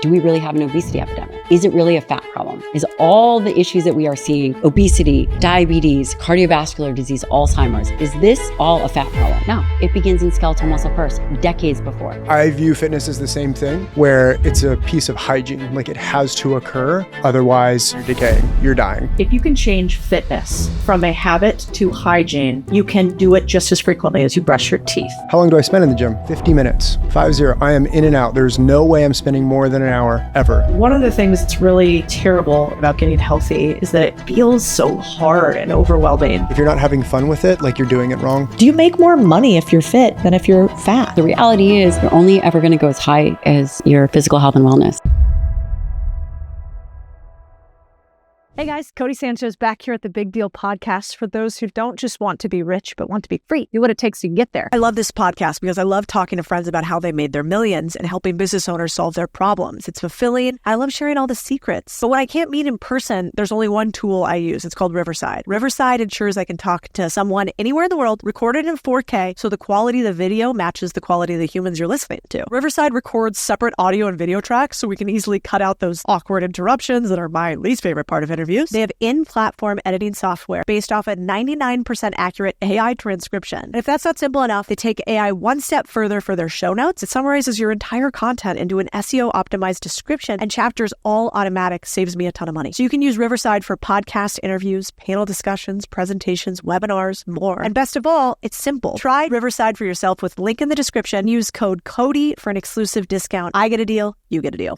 do we really have an obesity epidemic? Is it really a fat problem? Is all the issues that we are seeing, obesity, diabetes, cardiovascular disease, Alzheimer's, is this all a fat problem? No, it begins in skeletal muscle first, decades before. I view fitness as the same thing, where it's a piece of hygiene. Like, it has to occur, otherwise you're decaying, you're dying. If you can change fitness from a habit to hygiene, you can do it just as frequently as you brush your teeth. How long do I spend in the gym? 50 minutes, 50. I am in and out. There's no way I'm spending more than an hour ever. One of the things that's really terrible about getting healthy is that it feels so hard and overwhelming. If you're not having fun with it, like, you're doing it wrong. Do you make more money if you're fit than if you're fat? The reality is you're only ever going to go as high as your physical health and wellness. Hey guys, Codie Sanchez back here at the Big Deal Podcast for those who don't just want to be rich, but want to be free. Do what it takes to get there. I love this podcast because I love talking to friends about how they made their millions and helping business owners solve their problems. It's fulfilling. I love sharing all the secrets. But when I can't meet in person, there's only one tool I use. It's called Riverside. Riverside ensures I can talk to someone anywhere in the world, recorded in 4K, so the quality of the video matches the quality of the humans you're listening to. Riverside records separate audio and video tracks so we can easily cut out those awkward interruptions that are my least favorite part of interviews. They have in-platform editing software based off a 99% accurate AI transcription. And if that's not simple enough, they take AI one step further for their show notes. It summarizes your entire content into an SEO-optimized description, and chapters all automatic, saves me a ton of money. So you can use Riverside for podcast interviews, panel discussions, presentations, webinars, more. And best of all, it's simple. Try Riverside for yourself with link in the description. Use code CODIE for an exclusive discount. I get a deal, you get a deal.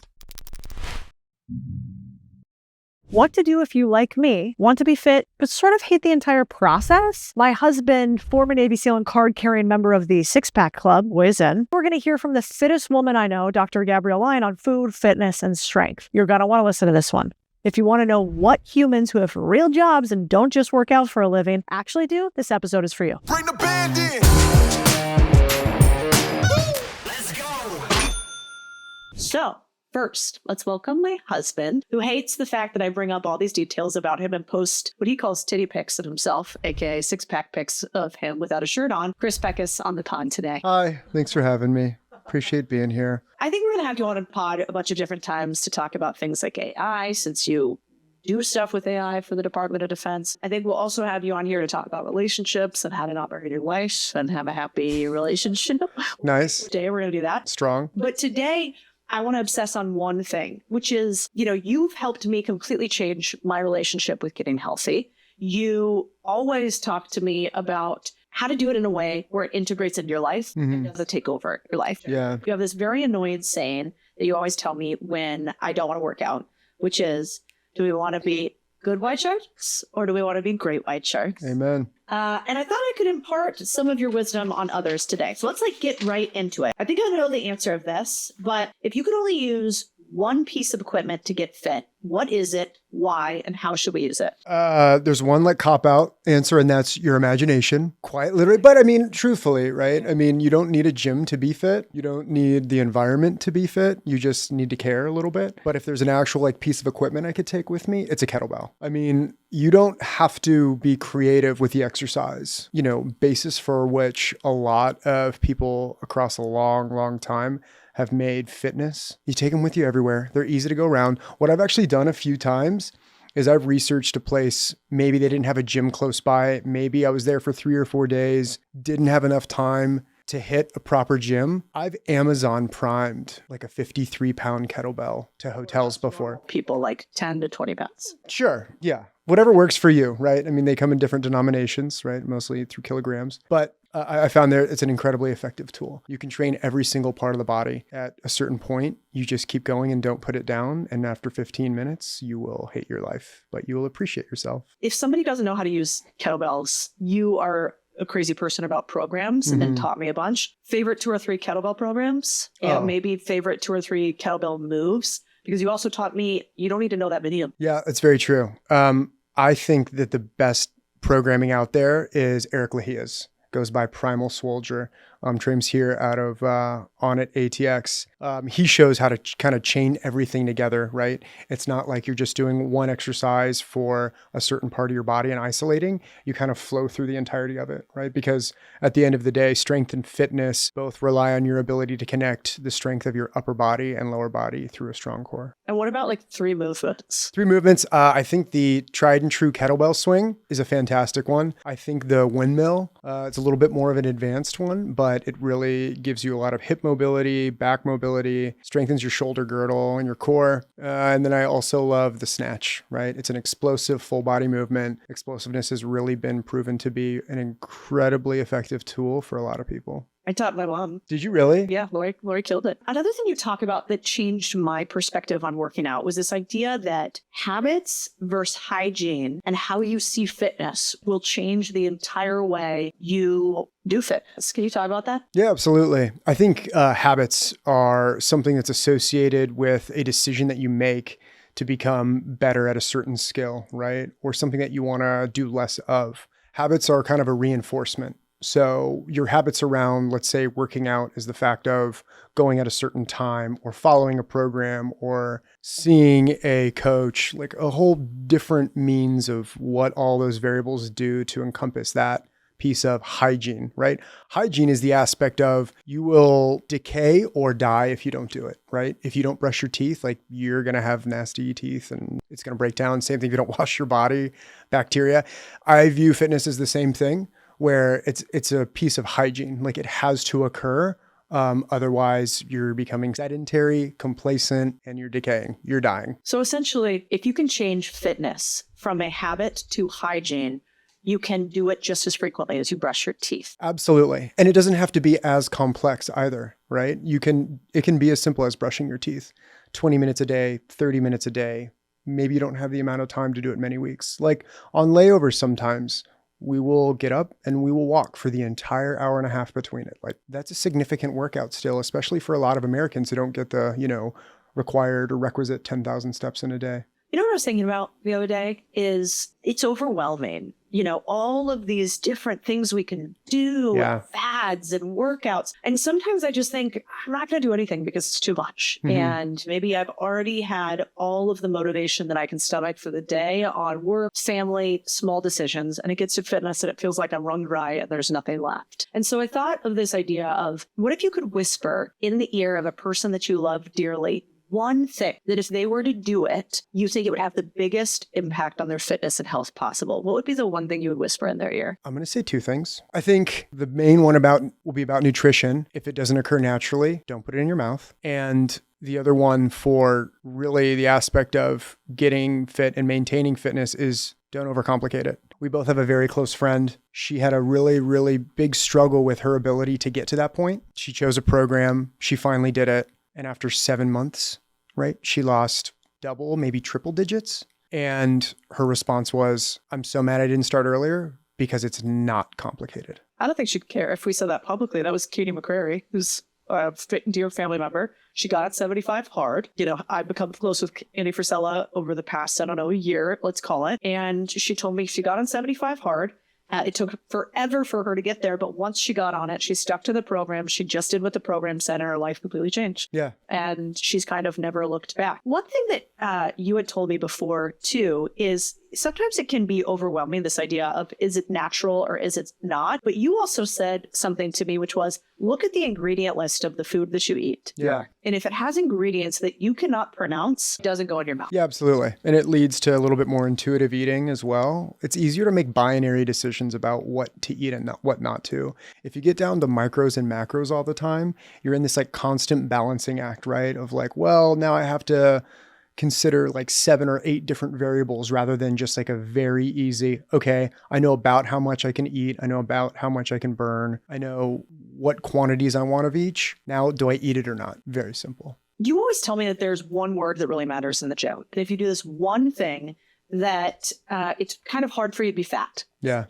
What to do if you, like me, want to be fit, but sort of hate the entire process? My husband, former Navy SEAL and card-carrying member of the Six Pack Club, weighs in. We're going to hear from the fittest woman I know, Dr. Gabrielle Lyon, on food, fitness, and strength. You're going to want to listen to this one. If you want to know what humans who have real jobs and don't just work out for a living actually do, this episode is for you. Bring the band in. Let's go. So, first, let's welcome my husband, who hates the fact that I bring up all these details about him and post what he calls titty pics of himself, aka six-pack pics of him without a shirt on. Chris Petkas on the pod today. Hi, thanks for having me. Appreciate being here. I think we're going to have you on a pod a bunch of different times to talk about things like AI, since you do stuff with AI for the Department of Defense. I think we'll also have you on here to talk about relationships and how to not bury your wife and have a happy relationship. Nice. Today, we're going to do that. Strong. But today, I want to obsess on one thing, which is, you've helped me completely change my relationship with getting healthy. You always talk to me about how to do it in a way where it integrates into your life and doesn't take over your life. Yeah. You have this very annoying saying that you always tell me when I don't want to work out, which is, do we want to be good white sharks or do we want to be great white sharks? Amen. And I thought I could impart some of your wisdom on others today. So let's get right into it. I think I know the answer of this, but if you could only use one piece of equipment to get fit, what is it, why, and how should we use it? There's one cop-out answer, and that's your imagination. Quite literally, but I mean, truthfully, right? I mean, you don't need a gym to be fit. You don't need the environment to be fit. You just need to care a little bit. But if there's an actual piece of equipment I could take with me, it's a kettlebell. I mean, you don't have to be creative with the exercise, basis for which a lot of people across a long, long time have made fitness. You take them with you everywhere. They're easy to go around. What I've actually done a few times is I've researched a place. Maybe they didn't have a gym close by. Maybe I was there for 3 or 4 days, didn't have enough time to hit a proper gym. I've Amazon primed a 53-pound kettlebell to hotels before. People 10 to 20 pounds. Sure. Yeah. Whatever works for you, right? I mean, they come in different denominations, right? Mostly through kilograms. But I found it's an incredibly effective tool. You can train every single part of the body. At a certain point, you just keep going and don't put it down. And after 15 minutes, you will hate your life, but you will appreciate yourself. If somebody doesn't know how to use kettlebells, you are a crazy person about programs and taught me a bunch. Favorite 2 or 3 kettlebell programs and maybe favorite 2 or 3 kettlebell moves, because you also taught me you don't need to know that many of them. Yeah, that's very true. I think that the best programming out there is Eric Lehia's. Goes by Primal Soldier Trames here out of On It ATX. He shows how to kind of chain everything together, right? It's not like you're just doing one exercise for a certain part of your body and isolating. You kind of flow through the entirety of it, right? Because at the end of the day, strength and fitness both rely on your ability to connect the strength of your upper body and lower body through a strong core. And what about like 3 movements? 3 movements. I think the tried and true kettlebell swing is a fantastic one. I think the windmill, it's a little bit more of an advanced one, but it really gives you a lot of hip mobility, back mobility, strengthens your shoulder girdle and your core. And then I also love the snatch, right? It's an explosive full body movement. Explosiveness has really been proven to be an incredibly effective tool for a lot of people. I taught my mom. Did you really? Yeah, Lori killed it. Another thing you talk about that changed my perspective on working out was this idea that habits versus hygiene and how you see fitness will change the entire way you do fitness. Can you talk about that? Yeah, absolutely. I think habits are something that's associated with a decision that you make to become better at a certain skill, right? Or something that you want to do less of. Habits are kind of a reinforcement. So your habits around, let's say, working out is the fact of going at a certain time or following a program or seeing a coach, like a whole different means of what all those variables do to encompass that piece of hygiene, right? Hygiene is the aspect of you will decay or die if you don't do it, right? If you don't brush your teeth, like you're going to have nasty teeth and it's going to break down. Same thing if you don't wash your body, bacteria. I view fitness as the same thing, where it's a piece of hygiene, like it has to occur. Otherwise, you're becoming sedentary, complacent, and you're decaying. You're dying. So essentially, if you can change fitness from a habit to hygiene, you can do it just as frequently as you brush your teeth. Absolutely. And it doesn't have to be as complex either, right? It can be as simple as brushing your teeth 20 minutes a day, 30 minutes a day. Maybe you don't have the amount of time to do it many weeks. Like on layovers sometimes, we will get up and we will walk for the entire hour and a half between it. Like that's a significant workout still, especially for a lot of Americans who don't get the, required or requisite 10,000 steps in a day. You know what I was thinking about the other day is it's overwhelming. All of these different things we can do, fads and workouts. And sometimes I just think, I'm not going to do anything because it's too much. Mm-hmm. And maybe I've already had all of the motivation that I can stomach for the day on work, family, small decisions. And it gets to fitness and it feels like I'm run dry and there's nothing left. And so I thought of this idea of what if you could whisper in the ear of a person that you love dearly, one thing that if they were to do it, you think it would have the biggest impact on their fitness and health possible. What would be the one thing you would whisper in their ear? I'm going to say 2 things. I think the main one will be about nutrition. If it doesn't occur naturally, don't put it in your mouth. And the other one for really the aspect of getting fit and maintaining fitness is don't overcomplicate it. We both have a very close friend. She had a really, really big struggle with her ability to get to that point. She chose a program. She finally did it. And after 7 months, right, she lost double, maybe triple digits. And her response was, I'm so mad I didn't start earlier because it's not complicated. I don't think she'd care if we said that publicly. That was Katie McCrary, who's a dear family member. She got at 75 hard. I've become close with Andy Frisella over the past, a year, let's call it. And she told me she got on 75 hard. It took forever for her to get there, but once she got on it, she stuck to the program. She just did what the program said, and her life completely changed. Yeah. And she's kind of never looked back. One thing that you had told me before, too, is sometimes it can be overwhelming, this idea of is it natural or is it not? But you also said something to me, which was, look at the ingredient list of the food that you eat. Yeah. And if it has ingredients that you cannot pronounce, it doesn't go in your mouth. Yeah, absolutely. And it leads to a little bit more intuitive eating as well. It's easier to make binary decisions about what to eat and what not to. If you get down to micros and macros all the time, you're in this like constant balancing act, right? Of like, well, now I have to consider like 7 or 8 different variables rather than just like a very easy, okay, I know about how much I can eat. I know about how much I can burn. I know what quantities I want of each. Now, do I eat it or not? Very simple. You always tell me that there's one word that really matters in the gym. And if you do this one thing, that it's kind of hard for you to be fat. Yeah.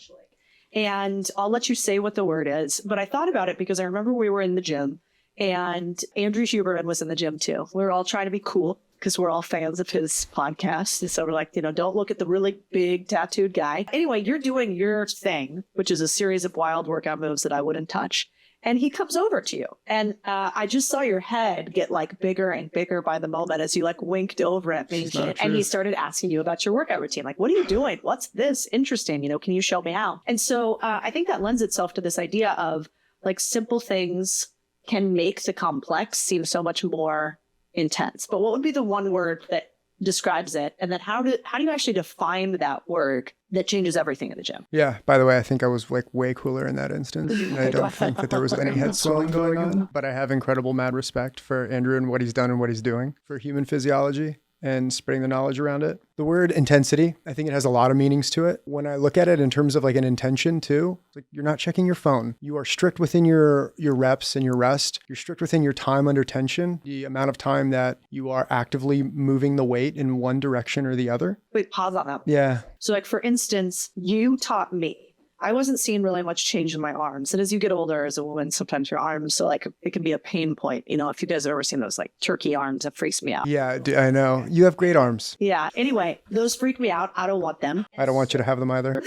And I'll let you say what the word is. But I thought about it because I remember we were in the gym and Andrew Huberman was in the gym too. We were all trying to be cool because we're all fans of his podcast. And so we're like, don't look at the really big tattooed guy. Anyway, you're doing your thing, which is a series of wild workout moves that I wouldn't touch. And he comes over to you. And I just saw your head get like bigger and bigger by the moment as you like winked over at me. And he started asking you about your workout routine. Like, what are you doing? What's this? Interesting. Can you show me how? And so I think that lends itself to this idea of like simple things can make the complex seem so much more intense. But what would be the one word that describes it? And then how do you actually define that word that changes everything in the gym? Yeah. By the way, I think I was like way cooler in that instance. I don't think that there was any head swelling going on, but I have incredible mad respect for Andrew and what he's done and what he's doing for human physiology and spreading the knowledge around it. The word intensity, I think it has a lot of meanings to it. When I look at it in terms of like an intention too, like you're not checking your phone. You are strict within your reps and your rest. You're strict within your time under tension, the amount of time that you are actively moving the weight in one direction or the other. Wait, pause on that. Yeah. So like, for instance, you taught me, I wasn't seeing really much change in my arms. And as you get older as a woman, sometimes your arms, so like it can be a pain point. If you guys have ever seen those like turkey arms, that freaks me out. Yeah, I know. You have great arms. Yeah. Anyway, those freak me out. I don't want them. I don't want you to have them either.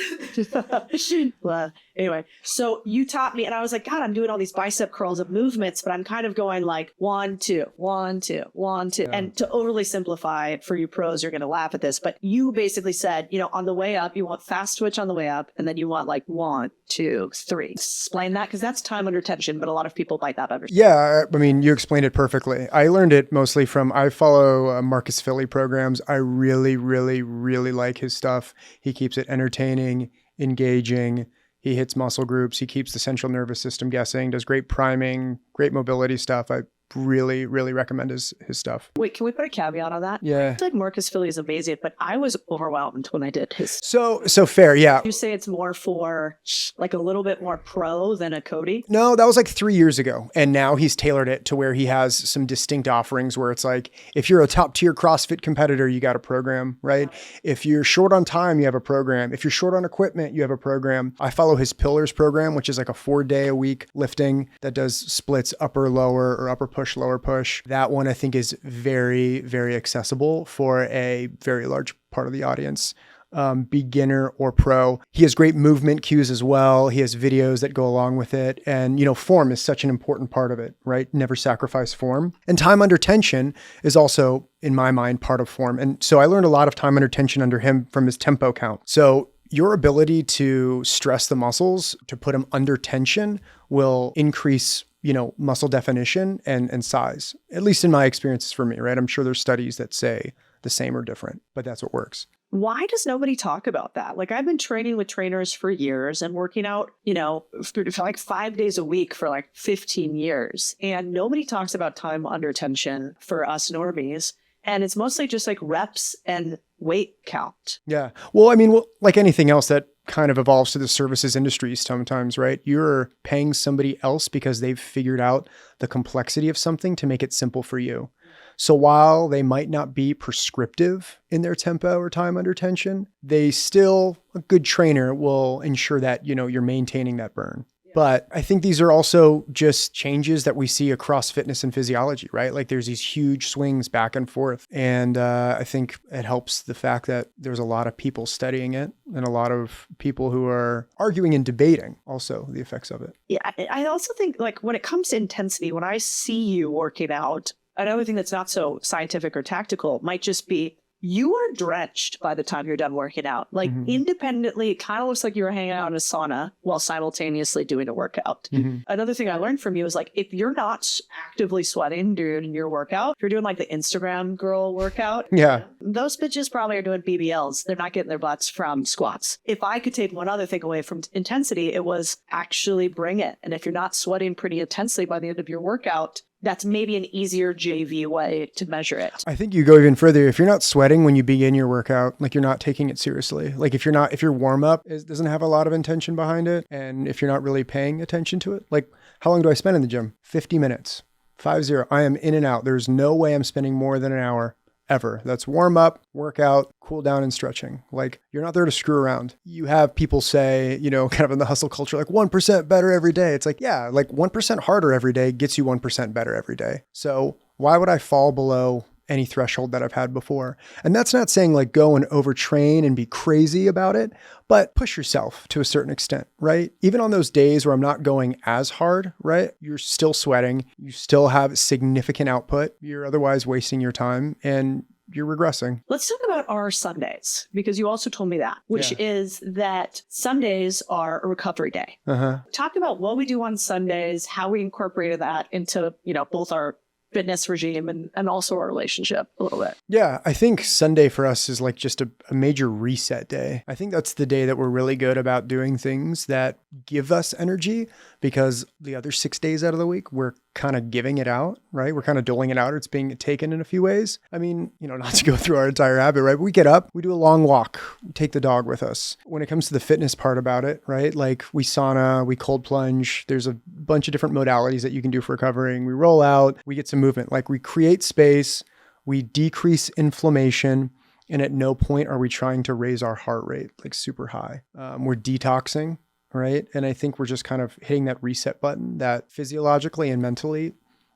Well, anyway, so you taught me and I was like, God, I'm doing all these bicep curls of movements, but I'm kind of going like 1, 2, 1, 2, 1, 2. Yeah. And to overly simplify for you pros, you're going to laugh at this, but you basically said, on the way up, you want fast twitch on the way up. And then you want like 1, 2, 3. Explain that, because that's time under tension, but a lot of people might not understand. Yeah, I mean, you explained it perfectly. I learned it mostly I follow Marcus Philly programs. I really, really, really like his stuff. He keeps it entertaining, engaging. He hits muscle groups. He keeps the central nervous system guessing, does great priming, great mobility stuff. I really, really recommend his stuff. Wait, can we put a caveat on that? Yeah. I feel like Marcus Philly is amazing, but I was overwhelmed when I did his. So fair, yeah. You say it's more for like a little bit more pro than a Codie? No, that was like 3 years ago. And now he's tailored it to where he has some distinct offerings where it's like, if you're a top tier CrossFit competitor, you got a program, right? If you're short on time, you have a program. If you're short on equipment, you have a program. I follow his Pillars program, which is like a 4-day-a-week lifting that does splits upper, lower, or upper push, lower push. That one I think is very, very accessible for a very large part of the audience, beginner or pro. He has great movement cues as well. He has videos that go along with it. And, form is such an important part of it, right? Never sacrifice form. And time under tension is also, in my mind, part of form. And so I learned a lot of time under tension under him from his tempo count. So your ability to stress the muscles, to put them under tension, will increase muscle definition and size, at least in my experiences for me, right? I'm sure there's studies that say the same or different, but that's what works. Why does nobody talk about that? Like, I've been training with trainers for years and working out, for like 5 days a week for like 15 years. And nobody talks about time under tension for us normies. And it's mostly just like reps and weight count. Yeah. Well, I mean, like anything else that kind of evolves to the services industry sometimes, right? You're paying somebody else because they've figured out the complexity of something to make it simple for you. So while they might not be prescriptive in their tempo or time under tension, a good trainer will ensure that, you're maintaining that burn. But I think these are also just changes that we see across fitness and physiology, right? Like there's these huge swings back and forth. And I think it helps the fact that there's a lot of people studying it and a lot of people who are arguing and debating also the effects of it. Yeah. I also think like when it comes to intensity, when I see you working out, another thing that's not so scientific or tactical might just be you are drenched by the time you're done working out. Like independently, it kind of looks like you were hanging out in a sauna while simultaneously doing a workout. Another thing I learned from you is like, if you're not actively sweating during your workout, if you're doing like the Instagram girl workout, those bitches probably are doing BBLs. They're not getting their butts from squats. If I could take one other thing away from intensity, it was actually bring it. And if you're not sweating pretty intensely by the end of your workout, that's maybe an easier JV way to measure it. I think you go even further. If you're not sweating when you begin your workout, like you're not taking it seriously. Like if your warm up doesn't have a lot of intention behind it, and if you're not really paying attention to it, like how long do I spend in the gym? 50 minutes, 50. I am in and out. There's no way I'm spending more than an hour ever. That's warm up, workout, cool down, and stretching. Like you're not there to screw around. You have people say, kind of in the hustle culture, like 1% better every day. It's like, yeah, like 1% harder every day gets you 1% better every day. So why would I fall below any threshold that I've had before. And that's not saying like go and overtrain and be crazy about it, but push yourself to a certain extent, right? Even on those days where I'm not going as hard, right? You're still sweating. You still have significant output. You're otherwise wasting your time and you're regressing. Let's talk about our Sundays, because you also told me that, which is that Sundays are a recovery day. Talk about what we do on Sundays, how we incorporated that into, both our fitness regime and also our relationship a little bit. Yeah, I think Sunday for us is like just a major reset day. I think that's the day that we're really good about doing things that give us energy, because the other 6 days out of the week, we're kind of giving it out, right? We're kind of doling it out. It's being taken in a few ways. I mean, not to go through our entire habit, right? But we get up, we do a long walk, we take the dog with us. When it comes to the fitness part about it, right? Like we sauna, we cold plunge. There's a bunch of different modalities that you can do for recovering. We roll out, we get some movement. Like we create space, we decrease inflammation, and at no point are we trying to raise our heart rate like super high. We're detoxing. Right. And I think we're just kind of hitting that reset button that physiologically and mentally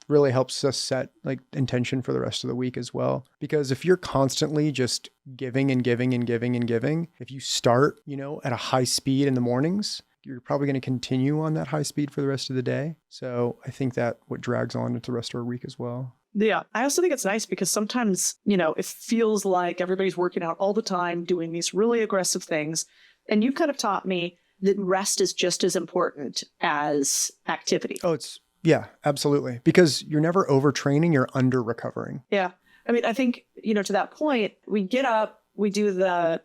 really helps us set like intention for the rest of the week as well. Because if you're constantly just giving and giving and giving and giving, if you start, at a high speed in the mornings, you're probably going to continue on that high speed for the rest of the day. So I think that what drags on into the rest of our week as well. Yeah. I also think it's nice because sometimes, it feels like everybody's working out all the time, doing these really aggressive things. And you've kind of taught me that rest is just as important as activity. Oh, yeah, absolutely. Because you're never overtraining, you're under recovering. Yeah. I mean, I think, to that point, we get up, we do the,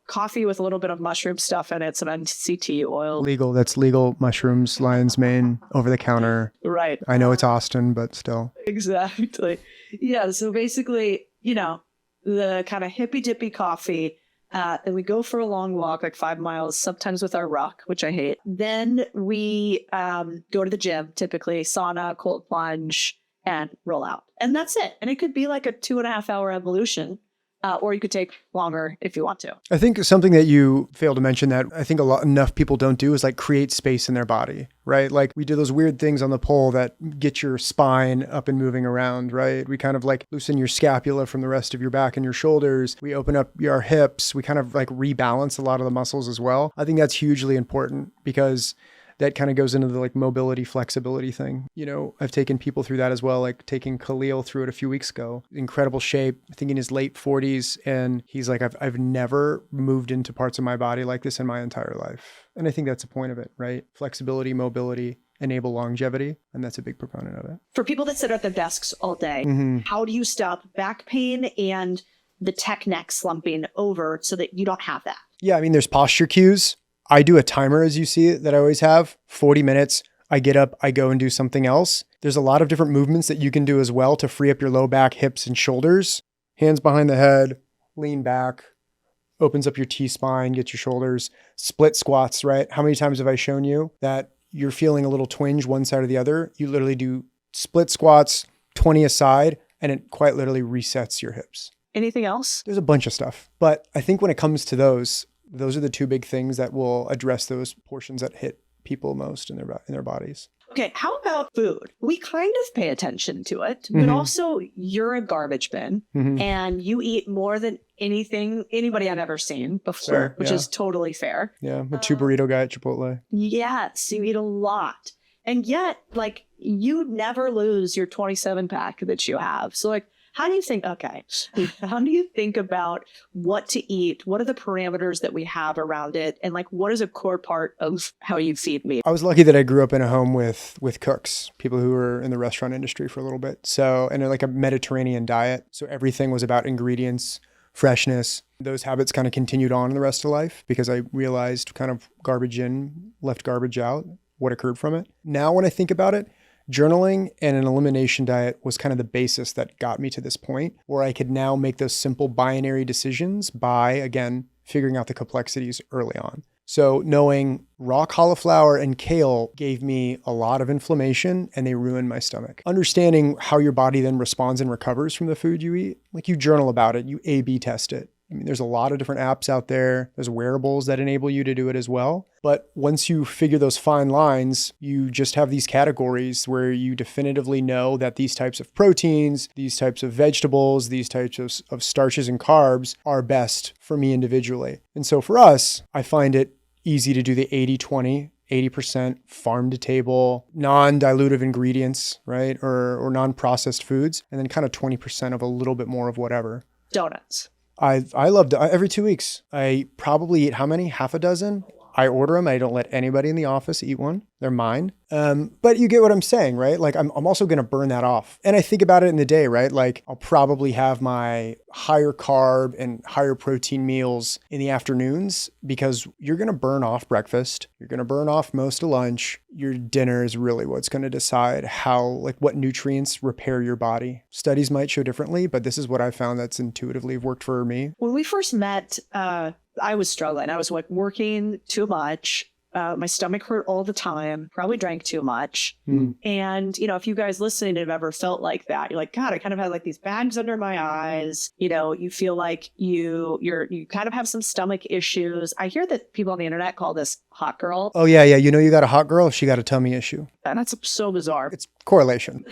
coffee with a little bit of mushroom stuff in it, some MCT oil. Legal. That's legal mushrooms, lion's mane, over the counter. Right. I know it's Austin, but still. Exactly. Yeah. So basically, the kind of hippy dippy coffee. And we go for a long walk, like 5 miles, sometimes with our ruck, which I hate. Then we go to the gym, typically sauna, cold plunge, and roll out. And that's it. And it could be like a 2.5 hour evolution, or you could take longer if you want to. I think something that you failed to mention that I think enough people don't do is like create space in their body, right? Like we do those weird things on the pole that get your spine up and moving around, right? We kind of like loosen your scapula from the rest of your back and your shoulders. We open up your hips. We kind of like rebalance a lot of the muscles as well. I think that's hugely important because that kind of goes into the like mobility, flexibility thing. I've taken people through that as well, like taking Khalil through it a few weeks ago. Incredible shape, I think in his late 40s. And he's like, I've never moved into parts of my body like this in my entire life. And I think that's the point of it, right? Flexibility, mobility, enable longevity. And that's a big proponent of it. For people that sit at their desks all day, how do you stop back pain and the tech neck slumping over so that you don't have that? Yeah, I mean, there's posture cues. I do a timer, as you see that I always have, 40 minutes. I get up, I go and do something else. There's a lot of different movements that you can do as well to free up your low back, hips, and shoulders. Hands behind the head, lean back, opens up your T-spine, gets your shoulders. Split squats, right? How many times have I shown you that you're feeling a little twinge one side or the other? You literally do split squats, 20 aside, and it quite literally resets your hips. Anything else? There's a bunch of stuff. But I think when it comes to those are the two big things that will address those portions that hit people most in their bodies. Okay, how about food? We kind of pay attention to it, but also you're a garbage bin and you eat more than anybody I've ever seen before, which is totally fair. Yeah, a 2 burrito guy at Chipotle. Yes, you eat a lot. And yet, like, you never lose your 27 pack that you have. So like, how do you think about what to eat? What are the parameters that we have around it? And like, what is a core part of how you feed me? I was lucky that I grew up in a home with cooks, people who were in the restaurant industry for a little bit. So, and like a Mediterranean diet. So everything was about ingredients, freshness. Those habits kind of continued on in the rest of life because I realized kind of garbage in, left garbage out, what occurred from it. Now, when I think about it, journaling and an elimination diet was kind of the basis that got me to this point where I could now make those simple binary decisions by, again, figuring out the complexities early on. So knowing raw cauliflower and kale gave me a lot of inflammation and they ruined my stomach. Understanding how your body then responds and recovers from the food you eat, like you journal about it, you A/B test it. I mean, there's a lot of different apps out there. There's wearables that enable you to do it as well. But once you figure those fine lines, you just have these categories where you definitively know that these types of proteins, these types of vegetables, these types of starches and carbs are best for me individually. And so for us, I find it easy to do the 80-20, 80% farm to table, non-dilutive ingredients, right? Or non-processed foods, and then kind of 20% of a little bit more of whatever. Donuts. I love every 2 weeks. I probably eat how many? Half a dozen? I order them. I don't let anybody in the office eat one. They're mine. But you get what I'm saying, right? Like I'm also going to burn that off. And I think about it in the day, right? Like I'll probably have my higher carb and higher protein meals in the afternoons because you're going to burn off breakfast. You're going to burn off most of lunch. Your dinner is really what's going to decide what nutrients repair your body. Studies might show differently, but this is what I found that's intuitively worked for me. When we first met, I was struggling. I was working too much. My stomach hurt all the time, probably drank too much. And, if you guys listening have ever felt like that, you're like, God, I kind of had like these bags under my eyes. You feel like you kind of have some stomach issues. I hear that people on the internet call this hot girl. Oh, yeah. You got a hot girl, she got a tummy issue. And that's so bizarre. It's correlation.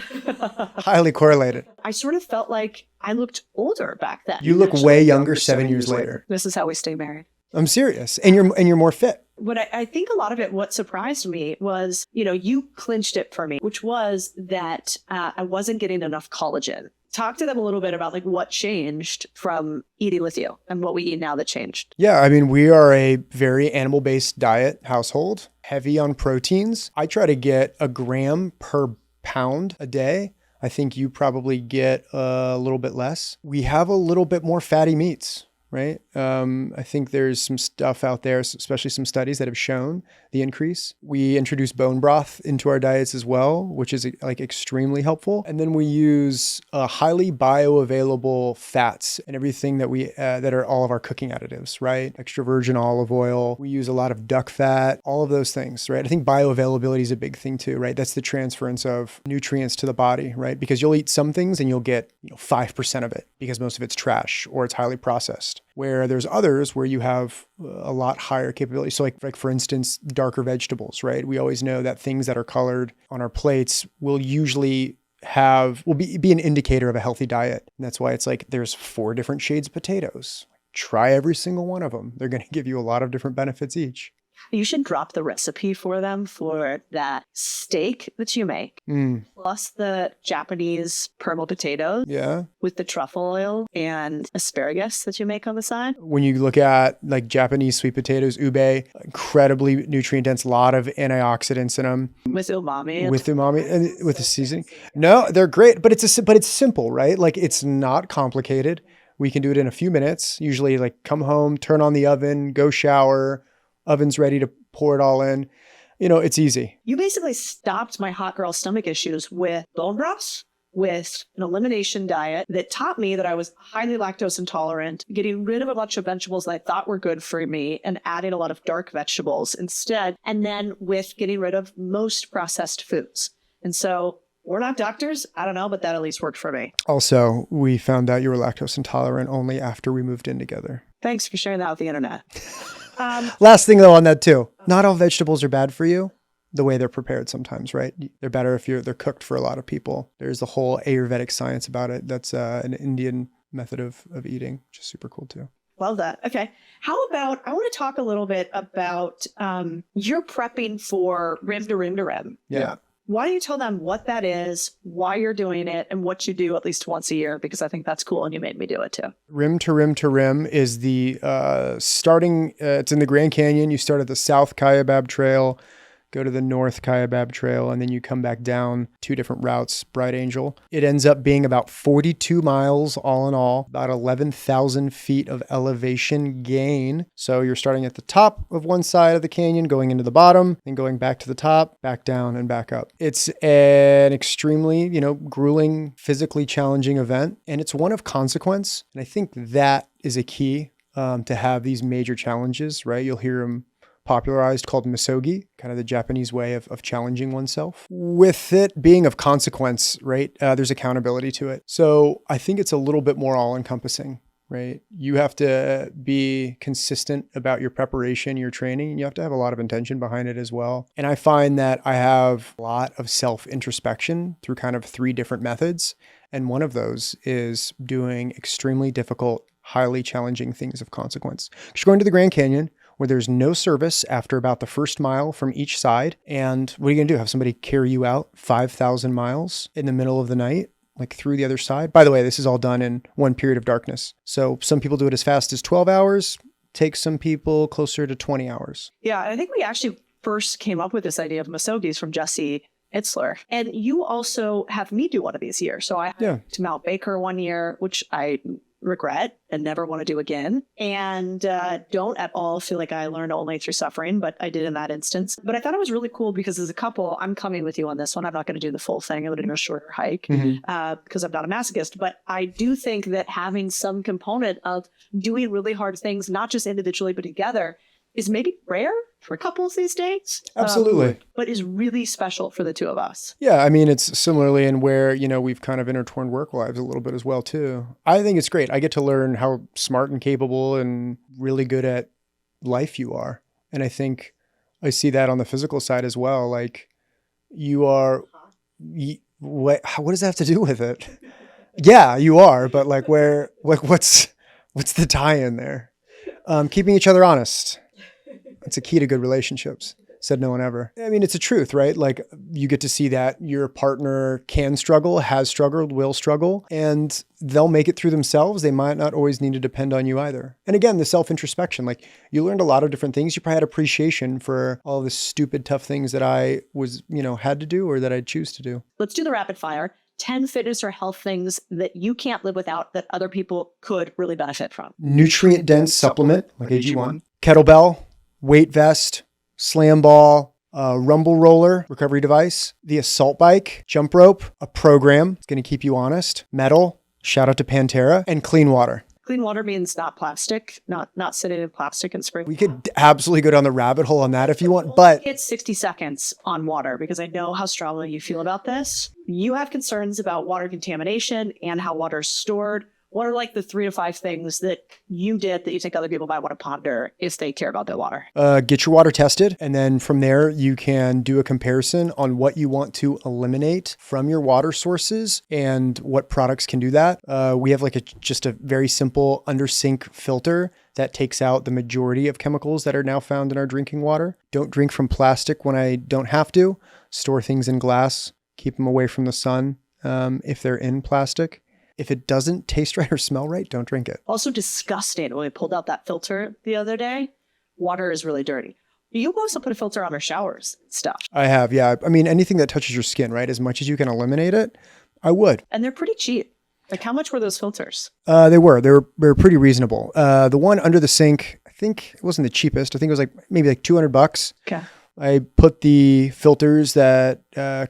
Highly correlated. I sort of felt like I looked older back then. You look way younger 7 years later. This is how we stay married. I'm serious. And you're more fit. But I think a lot of it, what surprised me was, you clinched it for me, which was that I wasn't getting enough collagen. Talk to them a little bit about like what changed from eating with you and what we eat now that changed. Yeah, I mean, we are a very animal-based diet household, heavy on proteins. I try to get a gram per pound a day. I think you probably get a little bit less. We have a little bit more fatty meats. Right? I think there's some stuff out there, especially some studies that have shown the increase. We introduce bone broth into our diets as well, which is like extremely helpful. And then we use highly bioavailable fats and everything that that are all of our cooking additives, right? Extra virgin olive oil. We use a lot of duck fat, all of those things, right? I think bioavailability is a big thing too, right? That's the transference of nutrients to the body, right? Because you'll eat some things and you'll get 5% of it because most of it's trash or it's highly processed. Where there's others where you have a lot higher capability. So like for instance, darker vegetables, right? We always know that things that are colored on our plates will usually be an indicator of a healthy diet. And that's why it's like there's 4 different shades of potatoes. Try every single one of them. They're going to give you a lot of different benefits each. You should drop the recipe for them for that steak that you make, plus the Japanese purple potatoes with the truffle oil and asparagus that you make on the side. When you look at like Japanese sweet potatoes, ube, incredibly nutrient dense, a lot of antioxidants in them. With umami and with the seasoning. No, they're great, but it's simple, right? Like it's not complicated. We can do it in a few minutes. Usually like come home, turn on the oven, go shower. Oven's ready to pour it all in. It's easy. You basically stopped my hot girl stomach issues with bone broths, with an elimination diet that taught me that I was highly lactose intolerant, getting rid of a bunch of vegetables that I thought were good for me and adding a lot of dark vegetables instead. And then with getting rid of most processed foods. And so we're not doctors. I don't know, but that at least worked for me. Also, we found out you were lactose intolerant only after we moved in together. Thanks for sharing that with the internet. Last thing though on that too, not all vegetables are bad for you the way they're prepared sometimes, right? They're better if they're cooked for a lot of people. There's the whole Ayurvedic science about it. That's an Indian method of eating, which is super cool too. Love that. Okay. How about, I want to talk a little bit about you're prepping for rim to rim to rim. Yeah. Why don't you tell them what that is, why you're doing it, and what you do at least once a year? Because I think that's cool, and you made me do it too. Rim to rim to rim is the starting, it's in the Grand Canyon. You start at the South Kaibab Trail, go to the North Kaibab Trail, and then you come back down 2 different routes, Bright Angel. It ends up being about 42 miles all in all, about 11,000 feet of elevation gain. So you're starting at the top of one side of the canyon, going into the bottom, then going back to the top, back down and back up. It's an extremely, grueling, physically challenging event, and it's one of consequence. And I think that is a key to have these major challenges, right? You'll hear them popularized called misogi, kind of the Japanese way of challenging oneself. With it being of consequence, right, there's accountability to it. So I think it's a little bit more all-encompassing. right? You have to be consistent about your preparation, your training, and you have to have a lot of intention behind it as well. And I find that I have a lot of self-introspection through kind of 3 different methods. And one of those is doing extremely difficult, highly challenging things of consequence. You're going to the Grand Canyon where there's no service after about the first mile from each side. And what are you going to do? Have somebody carry you out 5,000 miles in the middle of the night, like through the other side? By the way, this is all done in one period of darkness. So some people do it as fast as 12 hours, takes some people closer to 20 hours. Yeah, I think we actually first came up with this idea of Masogis from Jesse Itzler. And you also have me do one of these years. So I hiked to Mount Baker one year, which I regret and never want to do again. And don't at all feel like I learned only through suffering, but I did in that instance. But I thought it was really cool because as a couple, I'm coming with you on this one. I'm not going to do the full thing. I'm going to do a shorter hike because I'm not a masochist. But I do think that having some component of doing really hard things, not just individually, but together, is maybe rare for couples these days. Absolutely. But is really special for the two of us. Yeah, I mean, it's similarly in where, we've kind of intertwined work lives a little bit as well, too. I think it's great. I get to learn how smart and capable and really good at life you are. And I think I see that on the physical side as well. Like, you are, what does that have to do with it? Yeah, you are. But like, what's the tie-in there? Keeping each other honest. It's a key to good relationships. Said no one ever. I mean, it's a truth, right? Like, you get to see that your partner can struggle, has struggled, will struggle, and they'll make it through themselves. They might not always need to depend on you either. And again, the self-introspection, like, you learned a lot of different things. You probably had appreciation for all the stupid, tough things that I was, had to do or that I choose to do. Let's do the rapid fire. 10 fitness or health things that you can't live without that other people could really benefit from. Nutrient-dense supplement, like AG1. Kettlebell, weight vest, slam ball, rumble roller, recovery device, the assault bike, jump rope, a program. It's going to keep you honest. Metal, shout out to Pantera, and clean water. Clean water means not plastic, not sitting in plastic and spring. We could absolutely go down the rabbit hole on that if you want, but it's 60 seconds on water because I know how strongly you feel about this. You have concerns about water contamination and how water is stored. What are like the 3 to 5 things that you did that you think other people might want to ponder if they care about their water? Get your water tested. And then from there, you can do a comparison on what you want to eliminate from your water sources and what products can do that. We have just a very simple under sink filter that takes out the majority of chemicals that are now found in our drinking water. Don't drink from plastic when I don't have to. Store things in glass. Keep them away from the sun if they're in plastic. If it doesn't taste right or smell right, don't drink it. Also disgusting. When we pulled out that filter the other day, water is really dirty. You also put a filter on our showers and stuff. I have, yeah. I mean, anything that touches your skin, right? As much as you can eliminate it, I would. And they're pretty cheap. Like, how much were those filters? They were pretty reasonable. The one under the sink, I think it wasn't the cheapest. I think it was maybe $200. Okay. I put the filters that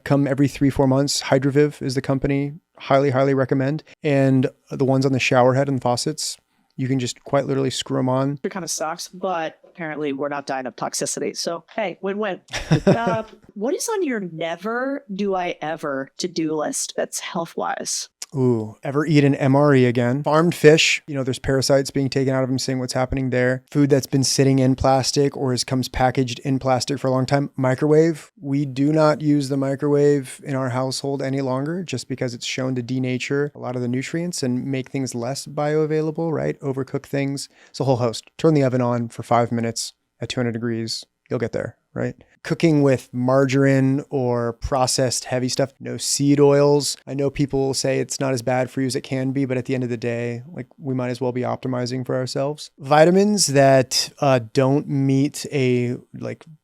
come every 3-4 months. Hydroviv is the company. Highly, highly recommend. And the ones on the shower head and faucets, you can just quite literally screw them on. It kind of sucks, but apparently we're not dying of toxicity. So, hey, win-win. What is on your never do I ever to-do list that's health-wise? Ooh, ever eat an MRE again? Farmed fish, there's parasites being taken out of them, seeing what's happening there. Food that's been sitting in plastic or comes packaged in plastic for a long time. Microwave. We do not use the microwave in our household any longer just because it's shown to denature a lot of the nutrients and make things less bioavailable, right? Overcook things. It's a whole host. Turn the oven on for 5 minutes at 200 degrees. You'll get there, right? Cooking with margarine or processed heavy stuff, no seed oils. I know people will say it's not as bad for you as it can be, but at the end of the day, we might as well be optimizing for ourselves. Vitamins that don't meet a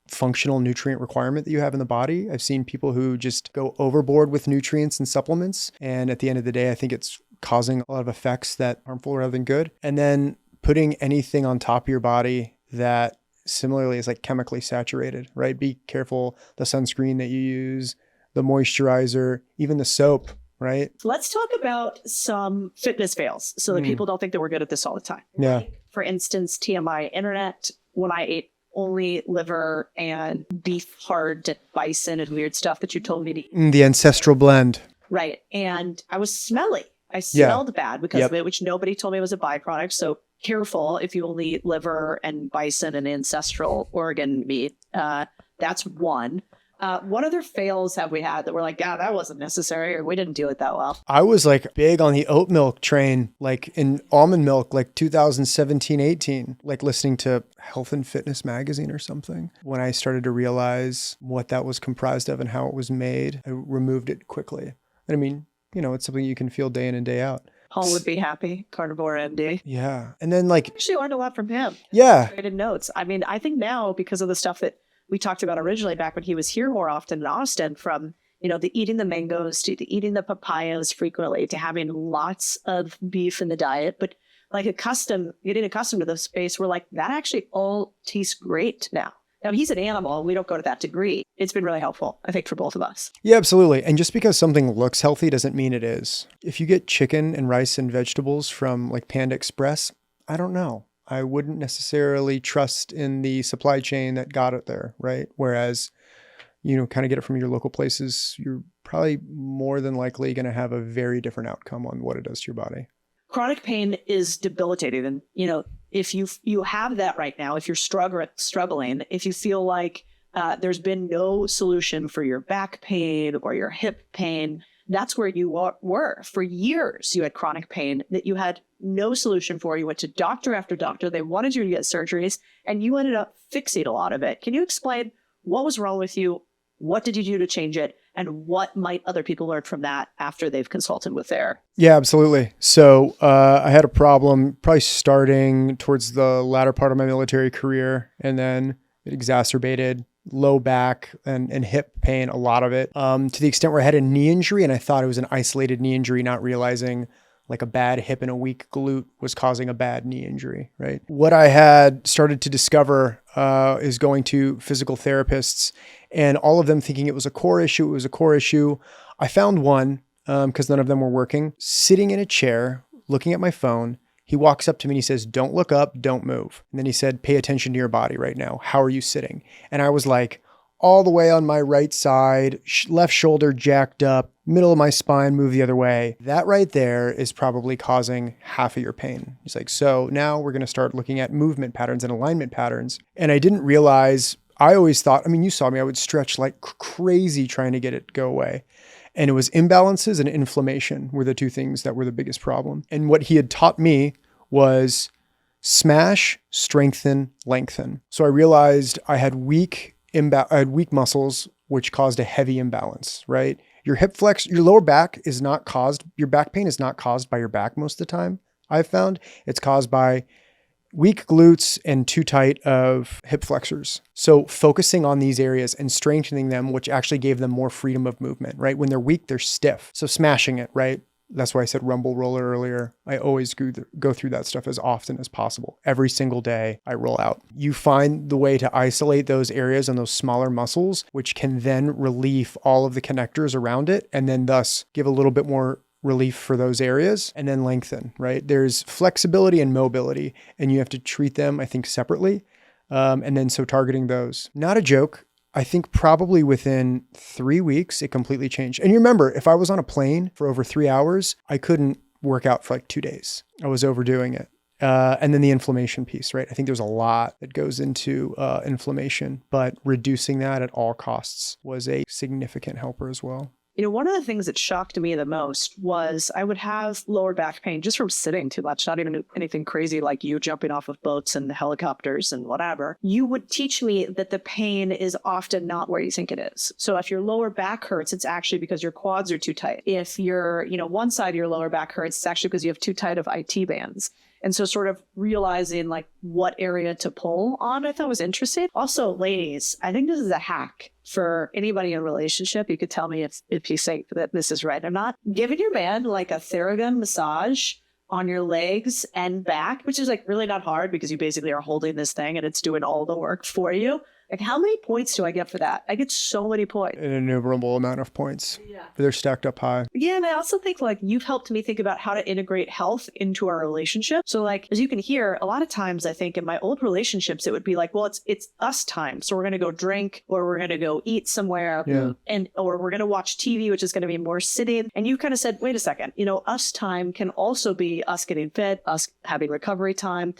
functional nutrient requirement that you have in the body. I've seen people who just go overboard with nutrients and supplements. And at the end of the day, I think it's causing a lot of effects that are harmful rather than good. And then putting anything on top of your body that similarly is chemically saturated, right? Be careful the sunscreen that you use, the moisturizer, even the soap, right? Let's talk about some fitness fails so that people don't think that we're good at this all the time. Yeah. For instance, TMI internet, when I ate only liver and beef heart and bison and weird stuff that you told me to eat. The ancestral blend. Right. And I was smelly. I smelled bad because Yep. of it, which nobody told me was a byproduct. So careful if you only eat liver and bison and ancestral organ meat. That's one. What other fails have we had that were like, yeah, that wasn't necessary, or we didn't do it that well? I was like big on the oat milk train, like in almond milk, like 2017, 18, like listening to Health and Fitness magazine or something. When I started to realize what that was comprised of and how it was made, I removed it quickly. And I mean, you know, it's something you can feel day in and day out. Paul would be happy, Carnivore MD. Yeah. And then like, Actually learned a lot from him. yeah, Created notes. I mean, I think now because of the stuff that we talked about originally back when he was here more often in Austin, from, you know, the eating the mangoes to the eating the papayas frequently to having lots of beef in the diet, but like getting accustomed to the space where like that actually all tastes great now. Now he's an animal. We don't go to that degree. It's been really helpful, I think, for both of us. yeah, absolutely. And just because something looks healthy doesn't mean it is. If you get chicken and rice and vegetables from like Panda Express, I don't know. I wouldn't necessarily trust in the supply chain that got it there, right? Whereas, you know, kind of get it from your local places, you're probably more than likely going to have a very different outcome on what it does to your body. Chronic pain is debilitating. And, you know, if you have that right now, if you're struggling, if you feel like there's been no solution for your back pain or your hip pain, that's where you were. For years, you had chronic pain that you had no solution for. You went to doctor after doctor. They wanted you to get surgeries, and you ended up fixing a lot of it. Can you explain what was wrong with you? What did you do to change it? And what might other people learn from that after they've consulted with their... Yeah, absolutely. So I had a problem probably starting towards the latter part of my military career, and then it exacerbated low back and hip pain, a lot of it, to the extent where I had a knee injury, and I thought it was an isolated knee injury, not realizing like a bad hip and a weak glute was causing a bad knee injury, right? What I had started to discover is going to physical therapists, and all of them thinking it was a core issue. I found one, because none of them were working, sitting in a chair, looking at my phone. He walks up to me and he says, "Don't look up, don't move." And then he said, "Pay attention to your body right now. How are you sitting?" And I was like, all the way on my right side, left shoulder jacked up, middle of my spine moved the other way. That right there is probably causing half of your pain. He's like, so now we're going to start looking at movement patterns and alignment patterns. And I didn't realize, I always thought, I mean, you saw me, I would stretch like crazy trying to get it to go away. And it was imbalances and inflammation were the two things that were the biggest problem. And what he had taught me was smash, strengthen, lengthen. So I realized I had weak muscles, which caused a heavy imbalance, right? Your hip flex, your lower back is not caused, your back pain is not caused by your back most of the time. I've found it's caused by weak glutes and too tight of hip flexors. So focusing on these areas and strengthening them, which actually gave them more freedom of movement, right? When they're weak, they're stiff. So smashing it, right? That's why I said rumble roller earlier. I always go through that stuff as often as possible. Every single day I roll out. You find the way to isolate those areas and those smaller muscles, which can then relieve all of the connectors around it, and then thus give a little bit more relief for those areas, and then lengthen, right? There's flexibility and mobility, and you have to treat them, I think, separately. And then so targeting those. Not a joke. I think probably within 3 weeks, it completely changed. And you remember, if I was on a plane for over 3 hours, I couldn't work out for like 2 days. I was overdoing it. And then the inflammation piece, right? I think there's a lot that goes into inflammation, but reducing that at all costs was a significant helper as well. You know, one of the things that shocked me the most was I would have lower back pain just from sitting too much, not even anything crazy like you jumping off of boats and helicopters and whatever. You would teach me that the pain is often not where you think it is. So if your lower back hurts, it's actually because your quads are too tight. If your, one side of your lower back hurts, it's actually because you have too tight of IT bands. And so sort of realizing like what area to pull on, I thought was interesting. Also, ladies, I think this is a hack for anybody in a relationship. You could tell me if you think that this is right or not. Giving your man like a Theragun massage on your legs and back, which is like really not hard because you basically are holding this thing and it's doing all the work for you. Like, how many points do I get for that? I get so many points. An innumerable amount of points. They're stacked up high. Yeah, and I also think like you've helped me think about how to integrate health into our relationship. So like, as you can hear, a lot of times I think in my old relationships, it would be like, well, it's us time. So we're going to go drink or we're going to go eat somewhere or we're going to watch TV, which is going to be more sitting. And you kind of said, wait a second, us time can also be us getting fit, us having recovery time.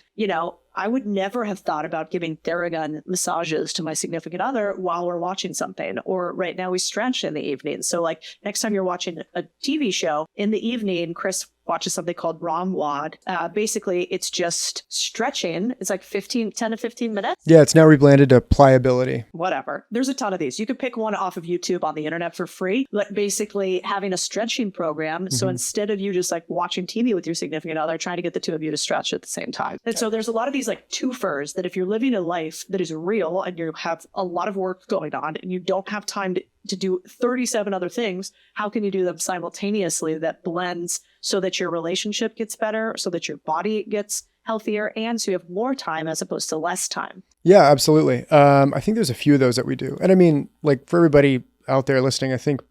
I would never have thought about giving Theragun massages to my significant other while we're watching something. Or right now we stretch in the evening. So like next time you're watching a TV show in the evening, Chris watches something called ROMWOD. Basically, it's just stretching. It's like 10 to 15 minutes. Yeah, it's now rebranded to pliability. Whatever. There's a ton of these. You could pick one off of YouTube on the internet for free, but basically having a stretching program. So instead of you just like watching TV with your significant other, trying to get the two of you to stretch at the same time. And so there's a lot of these like twofers that if you're living a life that is real and you have a lot of work going on and you don't have time to do 37 other things, how can you do them simultaneously that blends so that your relationship gets better, so that your body gets healthier, and so you have more time as opposed to less time? Yeah, absolutely. I think there's a few of those that we do. And I mean, like for everybody out there listening, I think,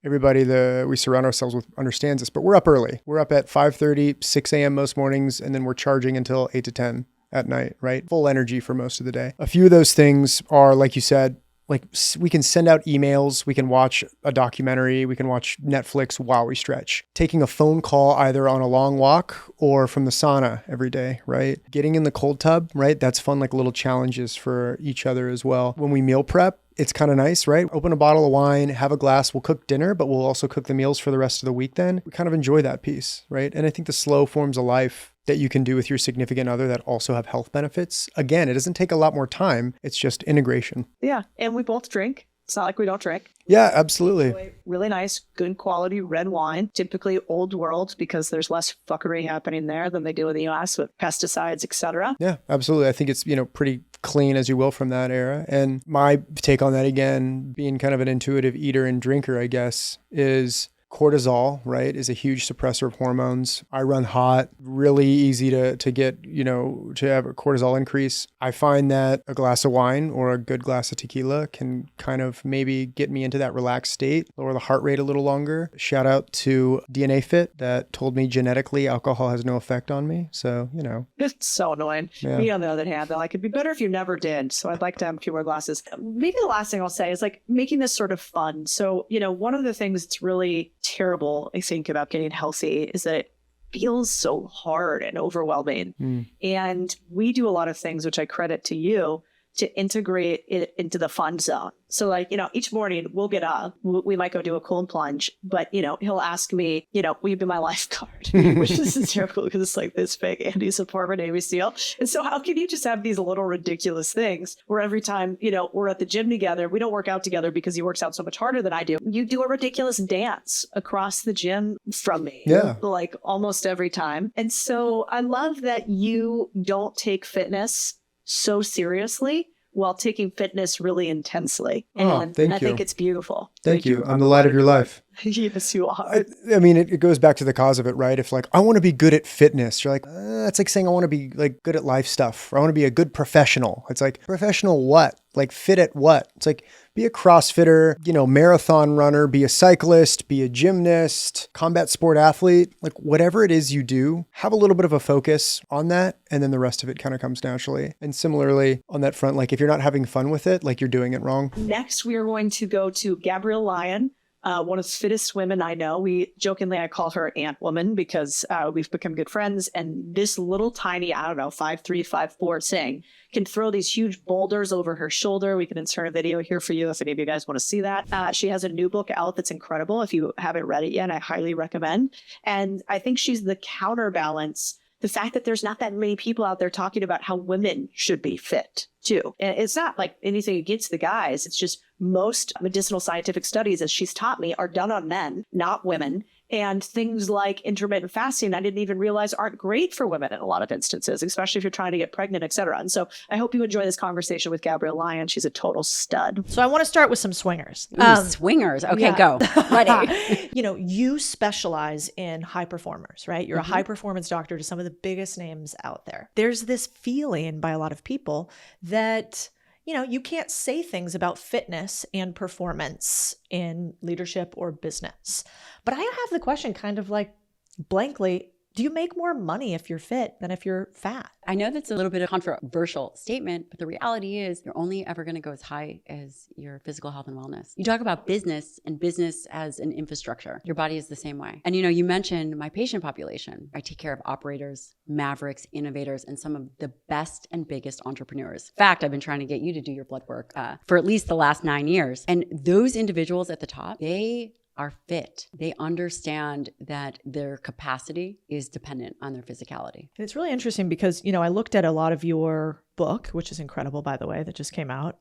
everybody we surround ourselves with understands this, but we're up early. We're up at 5:30, 6 a.m. most mornings, and then we're charging until 8 to 10 at night, right? Full energy for most of the day. A few of those things are, like you said, like we can send out emails, we can watch a documentary, we can watch Netflix while we stretch. Taking a phone call either on a long walk or from the sauna every day, right? Getting in the cold tub, right? That's fun, like little challenges for each other as well. When we meal prep, it's kind of nice, right? Open a bottle of wine, have a glass, we'll cook dinner, but we'll also cook the meals for the rest of the week then. We kind of enjoy that piece, right? And I think the slow forms of life that you can do with your significant other that also have health benefits. Again, it doesn't take a lot more time. It's just integration. Yeah. And we both drink. It's not like we don't drink. Yeah, absolutely. Really nice, good quality red wine, typically old world because there's less fuckery happening there than they do in the US with pesticides, etc. Yeah, absolutely. I think it's, pretty clean as you will from that era. And my take on that, again, being kind of an intuitive eater and drinker, I guess, is cortisol, right, is a huge suppressor of hormones. I run hot, really easy to get, to have a cortisol increase. I find that a glass of wine or a good glass of tequila can kind of maybe get me into that relaxed state, lower the heart rate a little longer. Shout out to DNA Fit that told me genetically alcohol has no effect on me. So, It's so annoying. Yeah. Me, on the other hand, though, like, it'd be better if you never did. So I'd like to have a few more glasses. Maybe the last thing I'll say is like making this sort of fun. So, one of the things that's really terrible, I think, about getting healthy is that it feels so hard and overwhelming. And we do a lot of things, which I credit to you, to integrate it into the fun zone. So like, each morning we'll get up, we might go do a cold plunge, but he'll ask me, will you be my lifeguard? Which is hysterical because it's like this big. Andy's a former Navy SEAL. And so how can you just have these little ridiculous things where every time, we're at the gym together, we don't work out together because he works out so much harder than I do. You do a ridiculous dance across the gym from me. Yeah. Like almost every time. And so I love that you don't take fitness so seriously while taking fitness really intensely. And thank I you. think it's beautiful. Thank you. I'm the light of your life. Yes, you are. I mean, it goes back to the cause of it, right? If like, I want to be good at fitness, you're like, it's like saying I want to be like good at life stuff, or I want to be a good professional. It's like, professional what? Like fit at what? It's like, be a CrossFitter, marathon runner, be a cyclist, be a gymnast, combat sport athlete, like whatever it is you do, have a little bit of a focus on that. And then the rest of it kind of comes naturally. And similarly on that front, like if you're not having fun with it, like you're doing it wrong. Next, we are going to go to Gabrielle Lyon. One of the fittest women I know. I call her Ant Woman because we've become good friends. And this little tiny, 5'3", 5'4" thing can throw these huge boulders over her shoulder. We can insert a video here for you if any of you guys want to see that. She has a new book out that's incredible. If you haven't read it yet, I highly recommend. And I think she's the counterbalance. The fact that there's not that many people out there talking about how women should be fit too. And it's not like anything against the guys. It's just most medicinal scientific studies, as she's taught me, are done on men, not women. And things like intermittent fasting, I didn't even realize aren't great for women in a lot of instances, especially if you're trying to get pregnant, et cetera. And so I hope you enjoy this conversation with Gabrielle Lyon. She's a total stud. So I want to start with some swingers. Ooh, swingers. Okay, go. Ready. You specialize in high performers, right? You're a high performance doctor to some of the biggest names out there. There's this feeling by a lot of people that you can't say things about fitness and performance in leadership or business. But I have the question kind of like blankly, do you make more money if you're fit than if you're fat? I know that's a little bit of a controversial statement, but the reality is you're only ever going to go as high as your physical health and wellness. You talk about business and business as an infrastructure. Your body is the same way. And you mentioned my patient population. I take care of operators, mavericks, innovators, and some of the best and biggest entrepreneurs. In fact, I've been trying to get you to do your blood work for at least the last 9 years. And those individuals at the top, they are fit. They understand that their capacity is dependent on their physicality. And it's really interesting because, I looked at a lot of your book, which is incredible, by the way, that just came out,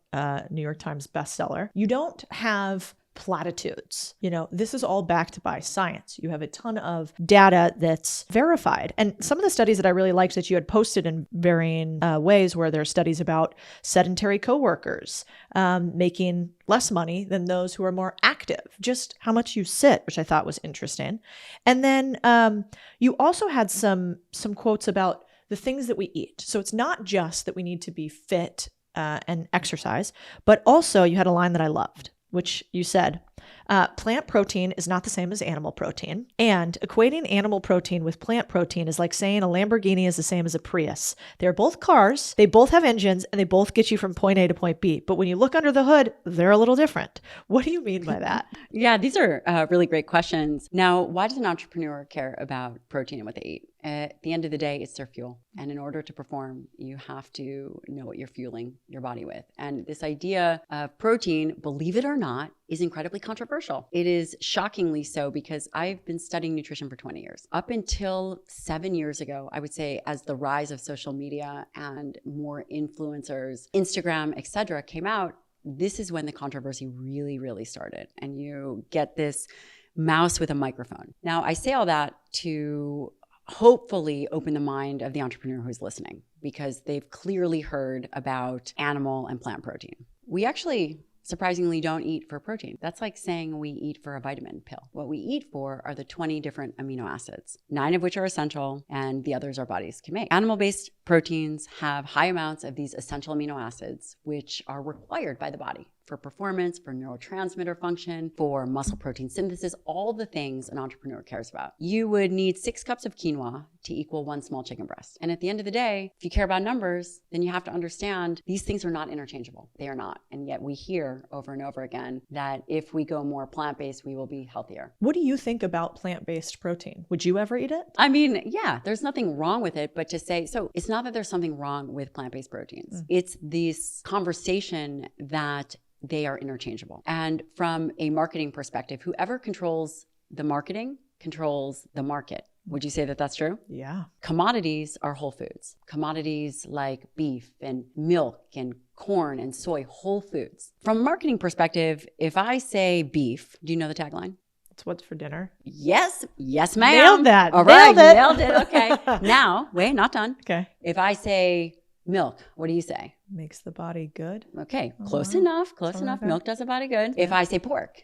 New York Times bestseller. You don't have platitudes. This is all backed by science. You have a ton of data that's verified. And some of the studies that I really liked that you had posted in varying ways where there are studies about sedentary coworkers making less money than those who are more active, just how much you sit, which I thought was interesting. And then you also had some quotes about the things that we eat. So it's not just that we need to be fit and exercise, but also you had a line that I loved, which you said, plant protein is not the same as animal protein. And equating animal protein with plant protein is like saying a Lamborghini is the same as a Prius. They're both cars, they both have engines, and they both get you from point A to point B. But when you look under the hood, they're a little different. What do you mean by that? Yeah, these are really great questions. Now, why does an entrepreneur care about protein and what they eat? At the end of the day, it's their fuel. And in order to perform, you have to know what you're fueling your body with. And this idea of protein, believe it or not, is incredibly controversial. It is shockingly so because I've been studying nutrition for 20 years. Up until 7 years ago, I would say as the rise of social media and more influencers, Instagram, et cetera, came out, this is when the controversy really, really started. And you get this mouse with a microphone. Now, I say all that to hopefully open the mind of the entrepreneur who's listening because they've clearly heard about animal and plant protein. We actually surprisingly don't eat for protein. That's like saying we eat for a vitamin pill. What we eat for are the 20 different amino acids, 9 of which are essential and the others our bodies can make. Animal-based proteins have high amounts of these essential amino acids, which are required by the body for performance, for neurotransmitter function, for muscle protein synthesis, all the things an entrepreneur cares about. You would need 6 cups of quinoa to equal 1 small chicken breast. And at the end of the day, if you care about numbers, then you have to understand these things are not interchangeable. They are not. And yet we hear over and over again that if we go more plant-based, we will be healthier. What do you think about plant-based protein? Would you ever eat it? I mean, yeah, there's nothing wrong with it, but to say, so it's not that there's something wrong with plant-based proteins. It's this conversation that they are interchangeable. And from a marketing perspective, whoever controls the marketing controls the market. Would you say that that's true? Yeah. Commodities are whole foods. Commodities like beef and milk and corn and soy, whole foods. From a marketing perspective, if I say beef, do you know the tagline? It's what's for dinner. Yes, ma'am. Nailed that. All right, Nailed it. nailed it. Okay. Now, wait, not done. Okay. If I say milk, what do you say? Makes the body good. Okay, close enough. Okay. Milk does the body good. Yeah. If I say pork,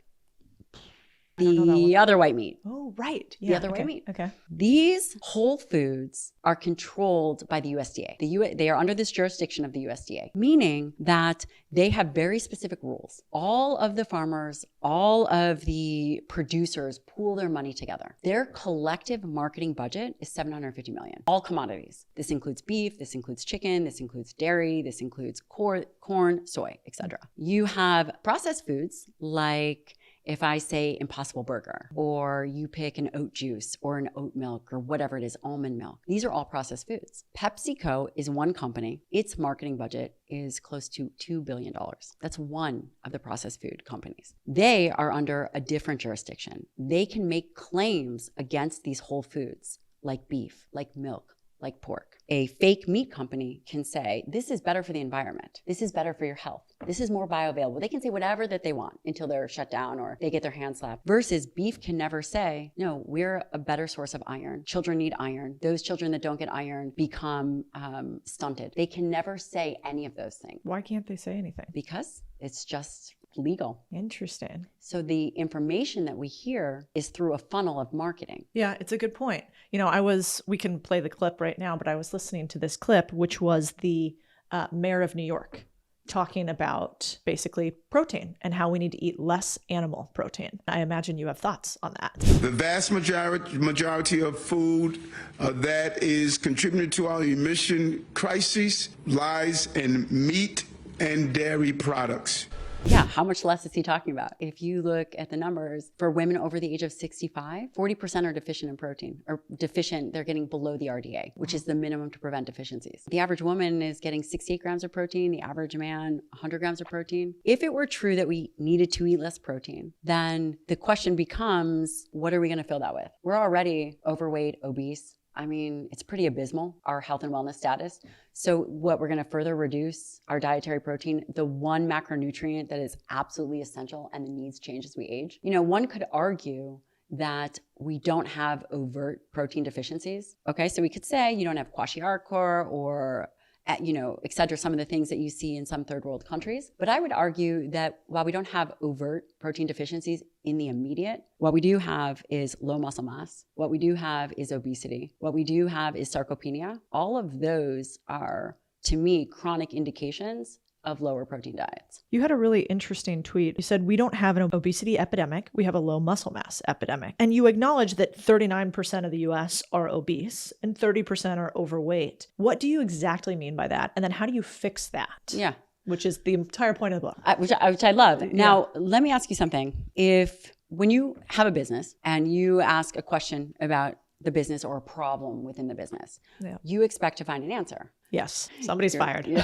I don't know that one. the other white meat. Oh, right. The Yeah. other okay. white meat. Okay. These whole foods are controlled by the USDA. They are under this jurisdiction of the USDA, meaning that they have very specific rules. All of the farmers, all of the producers pool their money together. Their collective marketing budget is $750 million. All commodities. This includes beef, this includes chicken, this includes dairy, this includes corn, soy, etc. You have processed foods like if I say Impossible Burger, or you pick an oat juice or an oat milk or whatever it is, almond milk. These are all processed foods. PepsiCo is one company. Its marketing budget is close to $2 billion. That's one of the processed food companies. They are under a different jurisdiction. They can make claims against these whole foods like beef, like milk, like pork. A fake meat company can say, this is better for the environment. This is better for your health. This is more bioavailable. They can say whatever that they want until they're shut down or they get their hand slapped. Versus beef can never say, no, we're a better source of iron. Children need iron. Those children that don't get iron become stunted. They can never say any of those things. Why can't they say anything? Because it's just legal. Interesting. So the information that we hear is through a funnel of marketing. Yeah, it's a good point. We can play the clip right now, but I was listening to this clip, which was the mayor of New York talking about basically protein and how we need to eat less animal protein. I imagine you have thoughts on that. The vast majority of food that is contributing to our emission crises lies in meat and dairy products. Yeah, how much less is he talking about? If you look at the numbers for women over the age of 65, 40% are deficient in protein, or deficient, they're getting below the RDA, which is the minimum to prevent deficiencies. The average woman is getting 68 grams of protein, the average man, 100 grams of protein. If it were true that we needed to eat less protein, then the question becomes, what are we going to fill that with? We're already overweight, obese. I mean, it's pretty abysmal, our health and wellness status. So what we're going to further reduce our dietary protein, the one macronutrient that is absolutely essential and the needs change as we age. You know, one could argue that we don't have overt protein deficiencies. Okay, so we could say you don't have kwashiorkor or et cetera, some of the things that you see in some third world countries. But I would argue that while we don't have overt protein deficiencies in the immediate, what we do have is low muscle mass. What we do have is obesity. What we do have is sarcopenia. All of those are, to me, chronic indications of lower protein diets. You had a really interesting tweet. You said, we don't have an obesity epidemic. We have a low muscle mass epidemic. And you acknowledge that 39% of the US are obese and 30% are overweight. What do you exactly mean by that? And then how do you fix that? Yeah. Which is the entire point of the book. Which I love. Now, let me ask you something. When you have a business and you ask a question about the business or a problem within the business, you expect to find an answer. Yes, somebody's fired. You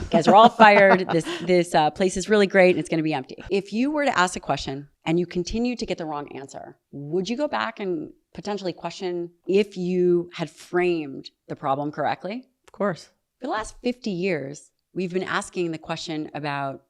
guys are all fired. This place is really great and it's going to be empty. If you were to ask a question and you continue to get the wrong answer, would you go back and potentially question if you had framed the problem correctly? Of course. For the last 50 years, we've been asking the question about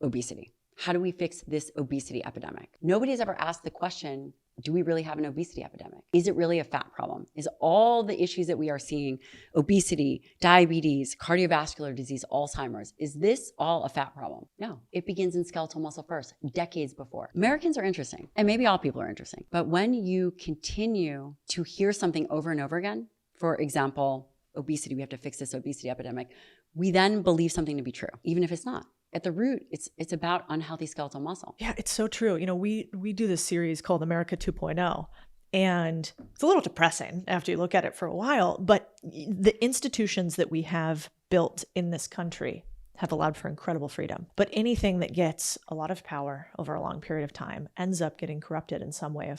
obesity. How do we fix this obesity epidemic? Nobody has ever asked the question, do we really have an obesity epidemic? Is it really a fat problem? Is all the issues that we are seeing, obesity, diabetes, cardiovascular disease, Alzheimer's, is this all a fat problem? No, it begins in skeletal muscle first, decades before. Americans are interesting, and maybe all people are interesting, but when you continue to hear something over and over again, for example, obesity, we have to fix this obesity epidemic, we then believe something to be true, even if it's not. At the root, it's about unhealthy skeletal muscle. Yeah, it's so true. You know, we do this series called America 2.0, and it's a little depressing after you look at it for a while, but the institutions that we have built in this country have allowed for incredible freedom. But anything that gets a lot of power over a long period of time ends up getting corrupted in some way,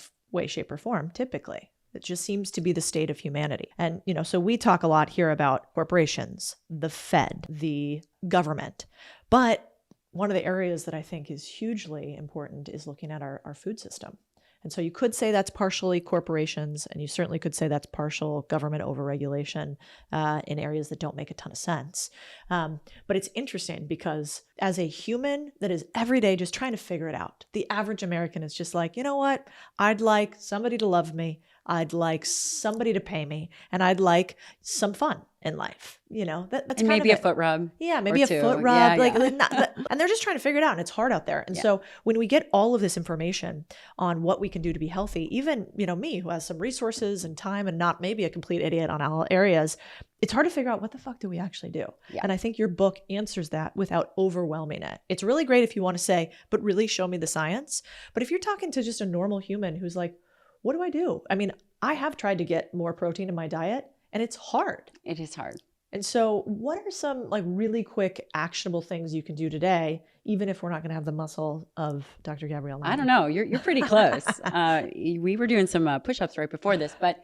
shape, or form, typically. It just seems to be the state of humanity. And, you know, so we talk a lot here about corporations, the Fed, the government. But one of the areas that I think is hugely important is looking at our food system. And so you could say that's partially corporations, and you certainly could say that's partial government overregulation in areas that don't make a ton of sense. But it's interesting because as a human that is every day just trying to figure it out, the average American is just like, you know what? I'd like somebody to love me. I'd like somebody to pay me, and I'd like some fun in life. You know, that's and kind maybe of a foot rub. Yeah, maybe a foot rub. And they're just trying to figure it out, and it's hard out there. And so when we get all of this information on what we can do to be healthy, even, you know, me who has some resources and time and not maybe a complete idiot on all areas, it's hard to figure out what the fuck do we actually do. Yeah. And I think your book answers that without overwhelming it. It's really great if you want to say, but really show me the science. But if you're talking to just a normal human who's like, what do I do? I mean, I have tried to get more protein in my diet, and it's hard. It is hard. And so what are some like really quick actionable things you can do today, even if we're not going to have the muscle of Dr. Gabrielle Lyon? I don't know. You're pretty close. We were doing some push-ups right before this, but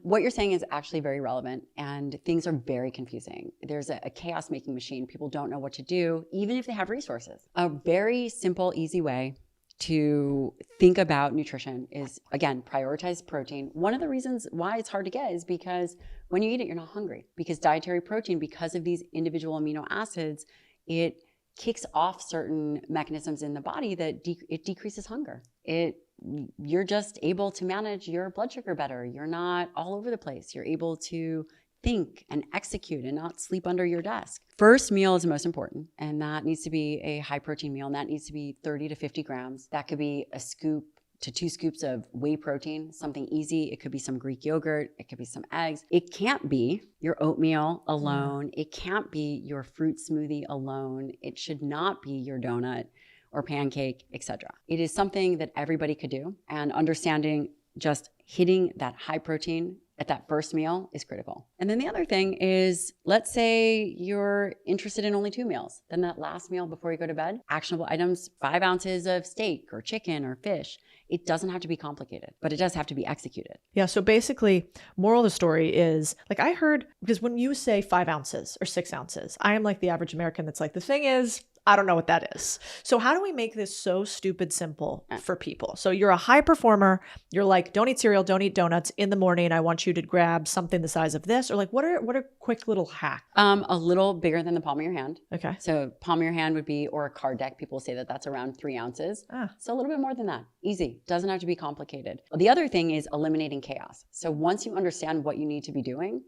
what you're saying is actually very relevant, and things are very confusing. There's a chaos-making machine. People don't know what to do, even if they have resources. A very simple, easy way to think about nutrition is, again, prioritize protein. One of the reasons why it's hard to get is because when you eat it, you're not hungry. Because dietary protein, because of these individual amino acids, it kicks off certain mechanisms in the body that it decreases hunger. You're just able to manage your blood sugar better. You're not all over the place. You're able to think and execute and not sleep under your desk. First meal is the most important, and that needs to be a high protein meal, and that needs to be 30 to 50 grams. That could be a scoop to 2 scoops of whey protein, something easy. It could be some Greek yogurt. It could be some eggs. It can't be your oatmeal alone. It can't be your fruit smoothie alone. It should not be your donut or pancake, etc. It is something that everybody could do, and understanding just hitting that high protein at that first meal is critical. And then the other thing is, let's say you're interested in only 2 meals. Then that last meal before you go to bed, actionable items, 5 ounces of steak or chicken or fish. It doesn't have to be complicated, but it does have to be executed. Yeah. So basically, moral of the story is, like, I heard, because when you say 5 ounces or 6 ounces, I am like the average American that's like, the thing is, I don't know what that is. So how do we make this so stupid simple for people? So you're a high performer. You're like, don't eat cereal, don't eat donuts in the morning. I want you to grab something the size of this, or like, what are quick little hacks? A little bigger than the palm of your hand. Okay. So palm of your hand would be, or a card deck. People say that that's around 3 ounces. So a little bit more than that. Easy. Doesn't have to be complicated. The other thing is eliminating chaos. So once you understand what you need to be doing,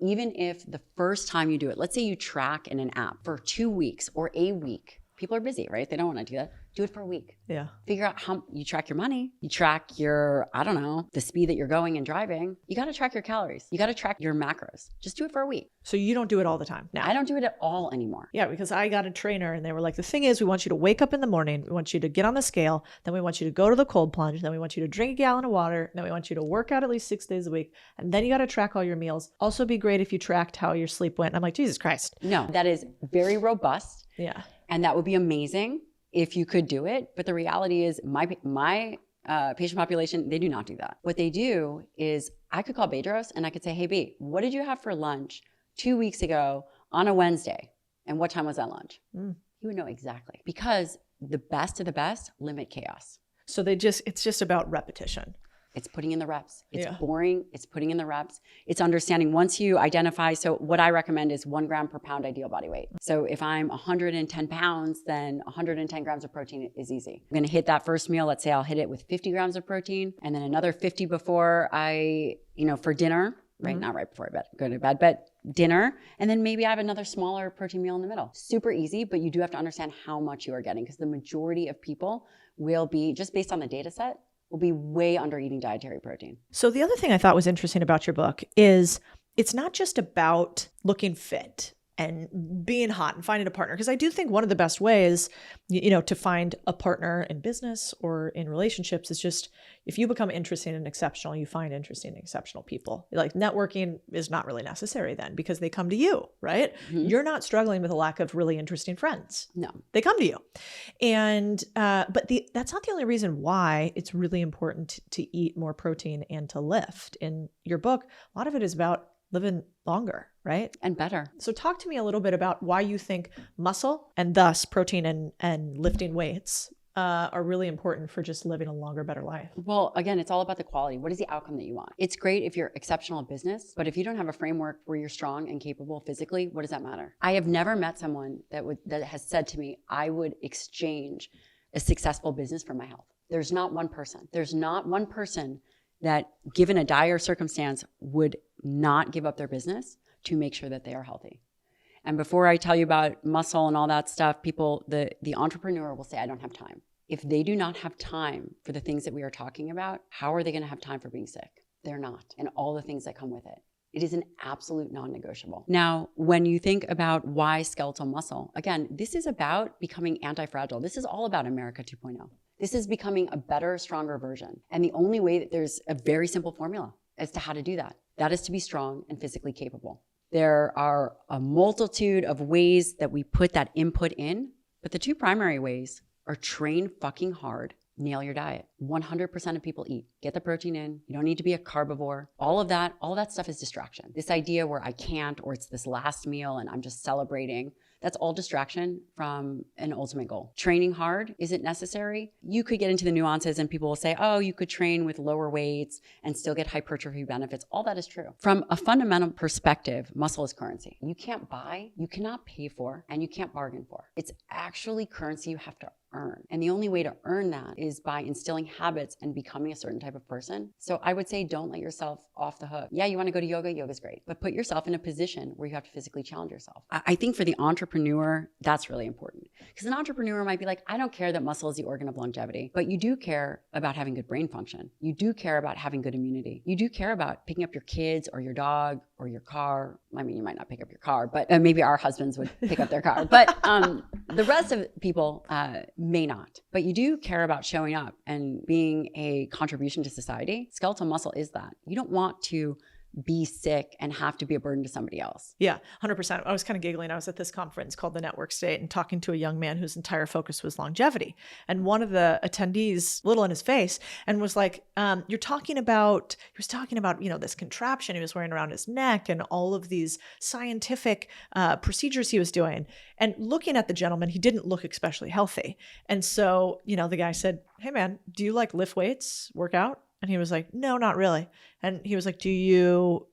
even if the first time you do it, let's say you track in an app for 2 weeks or a week. People are busy, right? They don't want to do that. Do it for a week. Yeah. Figure out how you track your money. You track your, I don't know, the speed that you're going and driving. You got to track your calories. You got to track your macros. Just do it for a week. So you don't do it all the time now? I don't do it at all anymore. Yeah, because I got a trainer and they were like, the thing is, we want you to wake up in the morning. We want you to get on the scale. Then we want you to go to the cold plunge. Then we want you to drink a gallon of water. Then we want you to work out at least 6 days a week. And then you got to track all your meals. Also be great if you tracked how your sleep went. I'm like, Jesus Christ. No, that is very robust. Yeah. And that would be amazing if you could do it. But the reality is my patient population, they do not do that. What they do is I could call Bedros and I could say, hey, B, what did you have for lunch 2 weeks ago on a Wednesday? And what time was that lunch? He would know exactly, because the best of the best limit chaos. So it's just about repetition. It's putting in the reps. It's boring. It's putting in the reps. It's understanding once you identify. So what I recommend is 1 gram per pound ideal body weight. So if I'm 110 pounds, then 110 grams of protein is easy. I'm going to hit that first meal. Let's say I'll hit it with 50 grams of protein, and then another 50 before for dinner, right? Not right before I go to bed, but dinner. And then maybe I have another smaller protein meal in the middle. Super easy, but you do have to understand how much you are getting, because the majority of people will be, just based on the data set, will be way under eating dietary protein. So the other thing I thought was interesting about your book is it's not just about looking fit and being hot and finding a partner. Because I do think one of the best ways, to find a partner in business or in relationships is just, if you become interesting and exceptional, you find interesting and exceptional people. Like, networking is not really necessary then, because they come to you, right? You're not struggling with a lack of really interesting friends. No. They come to you. And, but that's not the only reason why it's really important to eat more protein and to lift. In your book, a lot of it is about living longer, right? And better. So talk to me a little bit about why you think muscle, and thus protein and lifting weights, are really important for just living a longer, better life. Well, again, it's all about the quality. What is the outcome that you want? It's great if you're exceptional at business, but if you don't have a framework where you're strong and capable physically, what does that matter? I have never met someone that has said to me, I would exchange a successful business for my health. There's not one person. There's not one person that, given a dire circumstance, would not give up their business to make sure that they are healthy. And before I tell you about muscle and all that stuff, people, the entrepreneur will say, I don't have time. If they do not have time for the things that we are talking about, how are they going to have time for being sick? They're not. And all the things that come with it. It is an absolute non-negotiable. Now, when you think about why skeletal muscle, again, this is about becoming anti-fragile. This is all about America 2.0. This is becoming a better, stronger version. And the only way that there's a very simple formula as to how to do that. That is to be strong and physically capable. There are a multitude of ways that we put that input in, but the 2 primary ways are train fucking hard, nail your diet. 100% of people eat. Get the protein in. You don't need to be a carbivore. All of that stuff is distraction. This idea where I can't, or it's this last meal and I'm just celebrating, that's all distraction from an ultimate goal. Training hard isn't necessary. You could get into the nuances and people will say, oh, you could train with lower weights and still get hypertrophy benefits. All that is true. From a fundamental perspective, muscle is currency. You can't buy, you cannot pay for, and you can't bargain for. It's actually currency you have to earn. And the only way to earn that is by instilling habits and becoming a certain type of person. So I would say don't let yourself off the hook. Yeah, you want to go to yoga, yoga's great, but put yourself in a position where you have to physically challenge yourself. I think for the entrepreneur, that's really important, because an entrepreneur might be like, I don't care that muscle is the organ of longevity, but you do care about having good brain function. You do care about having good immunity. You do care about picking up your kids or your dog or your car. I mean, you might not pick up your car, but maybe our husbands would pick up their car, but the rest of people may not. But you do care about showing up and being a contribution to society. Skeletal muscle is that. You don't want to be sick and have to be a burden to somebody else. Yeah, 100%. I was kind of giggling. I was at this conference called the Network State and talking to a young man whose entire focus was longevity. And one of the attendees, little in his face, and was like, he was talking about, this contraption he was wearing around his neck and all of these scientific procedures he was doing. And looking at the gentleman, he didn't look especially healthy. And so, the guy said, hey man, do you like lift weights, work out? And he was like, no, not really. And he was like, do you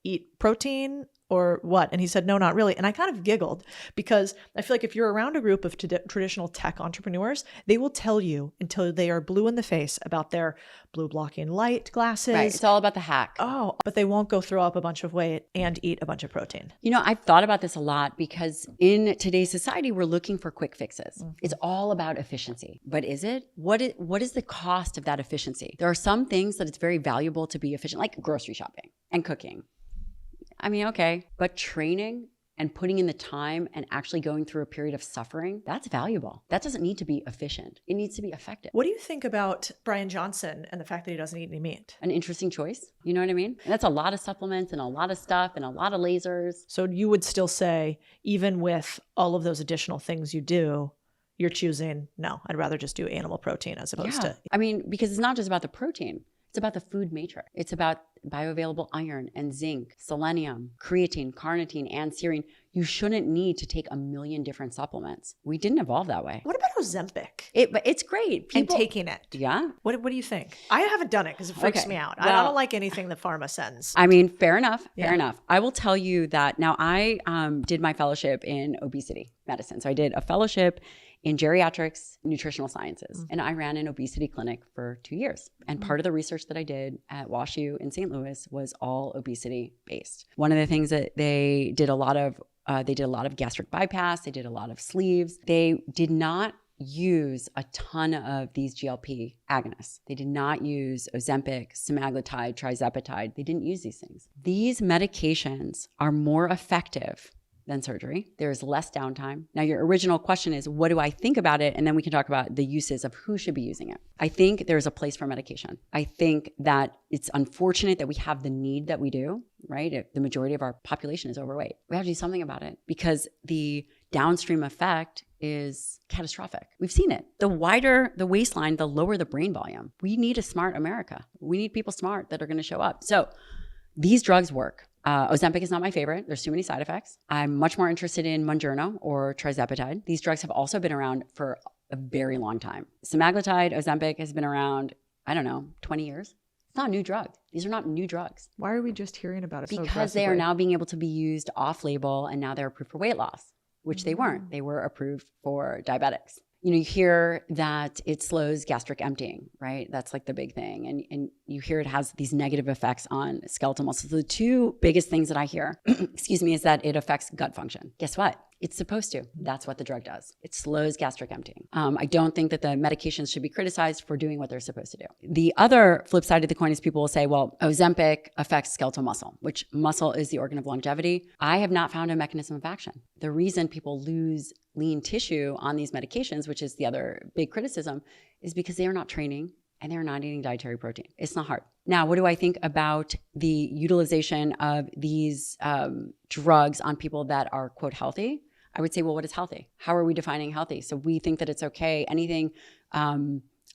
eat protein or what? And he said, no, not really. And I kind of giggled, because I feel like if you're around a group of traditional tech entrepreneurs, they will tell you until they are blue in the face about their blue blocking light glasses. Right. It's all about the hack. Oh, but they won't go throw up a bunch of weight and eat a bunch of protein. I've thought about this a lot, because in today's society, we're looking for quick fixes. Mm-hmm. It's all about efficiency. But is it? What is the cost of that efficiency? There are some things that it's very valuable to be efficient, like grocery shopping and cooking. I mean, okay, but training and putting in the time and actually going through a period of suffering, that's valuable. That doesn't need to be efficient. It needs to be effective. What do you think about Brian Johnson and the fact that he doesn't eat any meat? An interesting choice. You know what I mean? And that's a lot of supplements and a lot of stuff and a lot of lasers. So you would still say, even with all of those additional things you do, you're choosing, no, I'd rather just do animal protein as opposed to... I mean, because it's not just about the protein. It's about the food matrix. It's about bioavailable iron and zinc, selenium, creatine, carnitine, and serine. You shouldn't need to take a million different supplements. We didn't evolve that way. What about Ozempic? But it's great. And taking it. Yeah. What do you think? I haven't done it because it freaks me out. Well, I don't like anything the pharma sends. I mean, fair enough. Fair enough. I will tell you that now I did my fellowship in obesity medicine. So I did a fellowship in geriatrics, nutritional sciences. And I ran an obesity clinic for 2 years. And part of the research that I did at WashU in St. Louis was all obesity based. One of the things that they did a lot of gastric bypass. They did a lot of sleeves. They did not use a ton of these GLP agonists. They did not use Ozempic, semaglutide, tirzepatide. They didn't use these things. These medications are more effective than surgery. There's less downtime. Now, your original question is, what do I think about it? And then we can talk about the uses of who should be using it. I think there's a place for medication. I think that it's unfortunate that we have the need that we do, right? The majority of our population is overweight. We have to do something about it, because the downstream effect is catastrophic. We've seen it. The wider the waistline, the lower the brain volume. We need a smart America. We need people smart that are going to show up. So these drugs work. Ozempic is not my favorite. There's too many side effects. I'm much more interested in Mounjaro or tirzepatide. These drugs have also been around for a very long time. Semaglutide, Ozempic has been around, 20 years. It's not a new drug. These are not new drugs. Why are we just hearing about it so aggressively? Because they are now being able to be used off-label, and now they're approved for weight loss, which they weren't. They were approved for diabetics. You hear that it slows gastric emptying, right? That's like the big thing. And you hear it has these negative effects on skeletal muscle. So the two biggest things that I hear, is that it affects gut function. Guess what? It's supposed to. That's what the drug does. It slows gastric emptying. I don't think that the medications should be criticized for doing what they're supposed to do. The other flip side of the coin is people will say, well, Ozempic affects skeletal muscle, which muscle is the organ of longevity. I have not found a mechanism of action. The reason people lose lean tissue on these medications, which is the other big criticism, is because they are not training and they're not eating dietary protein. It's not hard. Now, what do I think about the utilization of these drugs on people that are, quote, healthy? I would say, well, what is healthy? How are we defining healthy? So we think that it's okay. Anything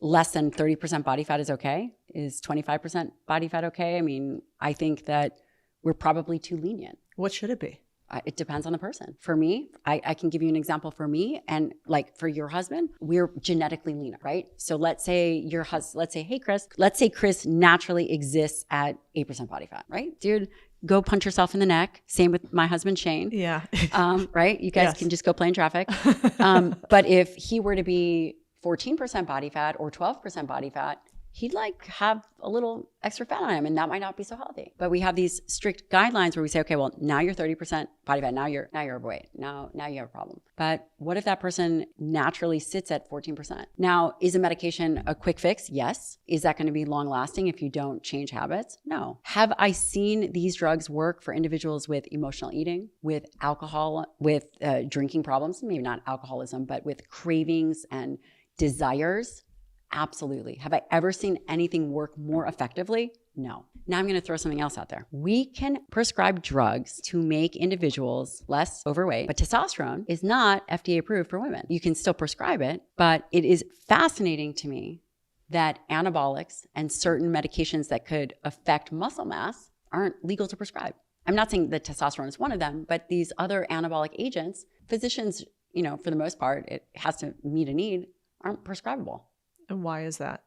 less than 30% body fat is okay. Is 25% body fat okay? I mean, I think that we're probably too lenient. What should it be? It depends on the person. For me, I can give you an example for me, and like for your husband, we're genetically leaner, right? So let's say hey Chris, let's say Chris naturally exists at 8% body fat, right? Dude, go punch yourself in the neck. Same with my husband, Shane. Yeah. Right? You guys Yes. can just go play in traffic. But if he were to be 14% body fat or 12% body fat, he'd like have a little extra fat on him, and that might not be so healthy. But we have these strict guidelines where we say, okay, well, now you're 30% body fat. Now you're overweight. Now you have a problem. But what if that person naturally sits at 14%? Now, is a medication a quick fix? Yes. Is that going to be long lasting if you don't change habits? No. Have I seen these drugs work for individuals with emotional eating, with alcohol, with drinking problems? Maybe not alcoholism, but with cravings and desires? Absolutely. Have I ever seen anything work more effectively? No. Now I'm going to throw something else out there. We can prescribe drugs to make individuals less overweight, but testosterone is not FDA approved for women. You can still prescribe it, but it is fascinating to me that anabolics and certain medications that could affect muscle mass aren't legal to prescribe. I'm not saying that testosterone is one of them, but these other anabolic agents, physicians, for the most part, it has to meet a need, aren't prescribable. And why is that?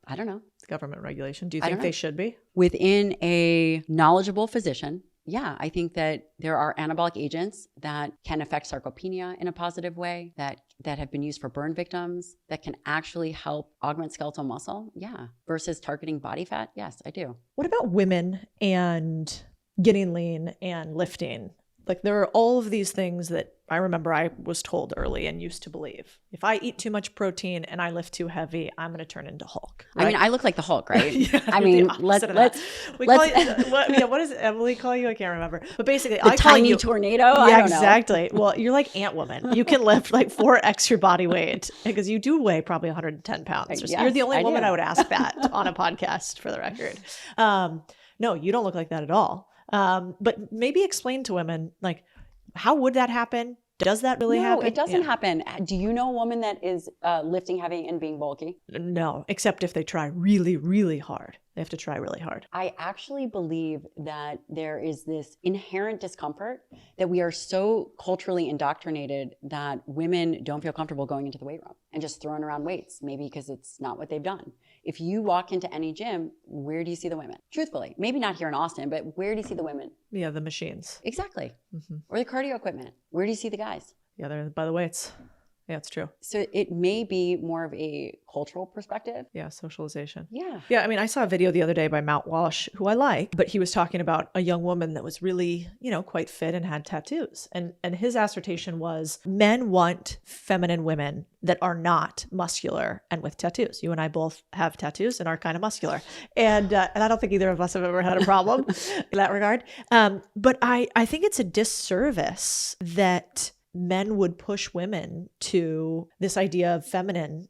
I don't know. It's government regulation. Do you think they should be? Within a knowledgeable physician, yeah, I think that there are anabolic agents that can affect sarcopenia in a positive way, that have been used for burn victims, that can actually help augment skeletal muscle. Yeah. Versus targeting body fat. Yes, I do. What about women and getting lean and lifting? Like, there are all of these things that I remember I was told early and used to believe. If I eat too much protein and I lift too heavy, I'm going to turn into Hulk. Right? I mean, I look like the Hulk, right? Yeah, I mean, let's call you, what does Emily call you? I can't remember. But basically, the I call tiny you tornado. Yeah, I don't know. exactly. Well, you're like Ant-Woman. You can lift like 4x your body weight because you do weigh probably 110 pounds. Yes, You're the only woman do. I would ask that on a podcast, for the record. No, you don't look like that at all. But maybe explain to women, like, how would that happen? Does that really happen? No, it doesn't happen. Do you know a woman that is lifting heavy and being bulky? No, except if they try really, really hard. They have to try really hard. I actually believe that there is this inherent discomfort that we are so culturally indoctrinated that women don't feel comfortable going into the weight room and just throwing around weights, maybe because it's not what they've done. If you walk into any gym, where do you see the women? Truthfully, maybe not here in Austin, but where do you see the women? Yeah, the machines. Exactly. Mm-hmm. Or the cardio equipment. Where do you see the guys? Yeah, they're by the weights. Yeah, it's true. So it may be more of a cultural perspective. Yeah, socialization. Yeah. Yeah, I mean, I saw a video the other day by Matt Walsh, who I like, but he was talking about a young woman that was really, quite fit and had tattoos. And his assertion was men want feminine women that are not muscular and with tattoos. You and I both have tattoos and are kind of muscular. And I don't think either of us have ever had a problem in that regard. But I think it's a disservice that men would push women to this idea of feminine,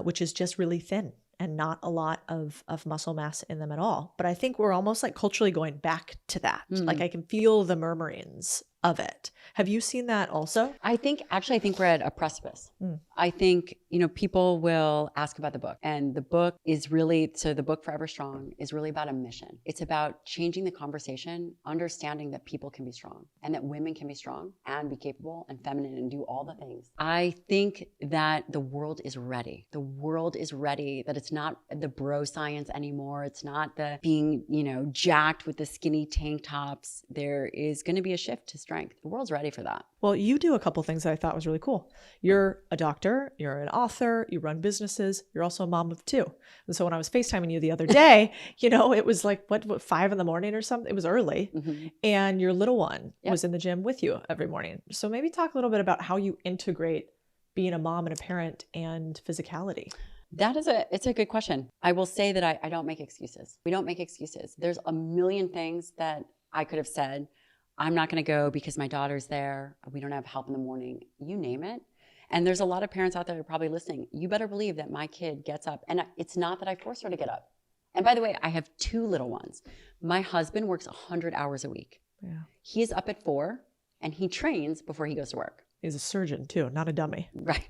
which is just really thin and not a lot of muscle mass in them at all. But I think we're almost like culturally going back to that. Like, I can feel the murmurings of it. Have you seen that also? I think we're at a precipice. I think, people will ask about the book, and the book is really, so the book Forever Strong is really about a mission. It's about changing the conversation, understanding that people can be strong and that women can be strong and be capable and feminine and do all the things. I think that the world is ready. The world is ready, that it's not the bro science anymore. It's not the being, jacked with the skinny tank tops. There is going to be a shift to strength. The world's ready for that. Well, you do a couple things that I thought was really cool. You're a doctor, you're an author, you run businesses, you're also a mom of two. And so when I was FaceTiming you the other day, it was like, what 5 a.m. or something? It was early. Mm-hmm. And your little one was in the gym with you every morning. So maybe talk a little bit about how you integrate being a mom and a parent and physicality. It's a good question. I will say that I don't make excuses. We don't make excuses. There's a million things that I could have said. I'm not going to go because my daughter's there. We don't have help in the morning. You name it. And there's a lot of parents out there who are probably listening. You better believe that my kid gets up. And it's not that I force her to get up. And by the way, I have 2 little ones. My husband works 100 hours a week. Yeah. He is up at 4 and he trains before he goes to work. He's a surgeon too, not a dummy. Right.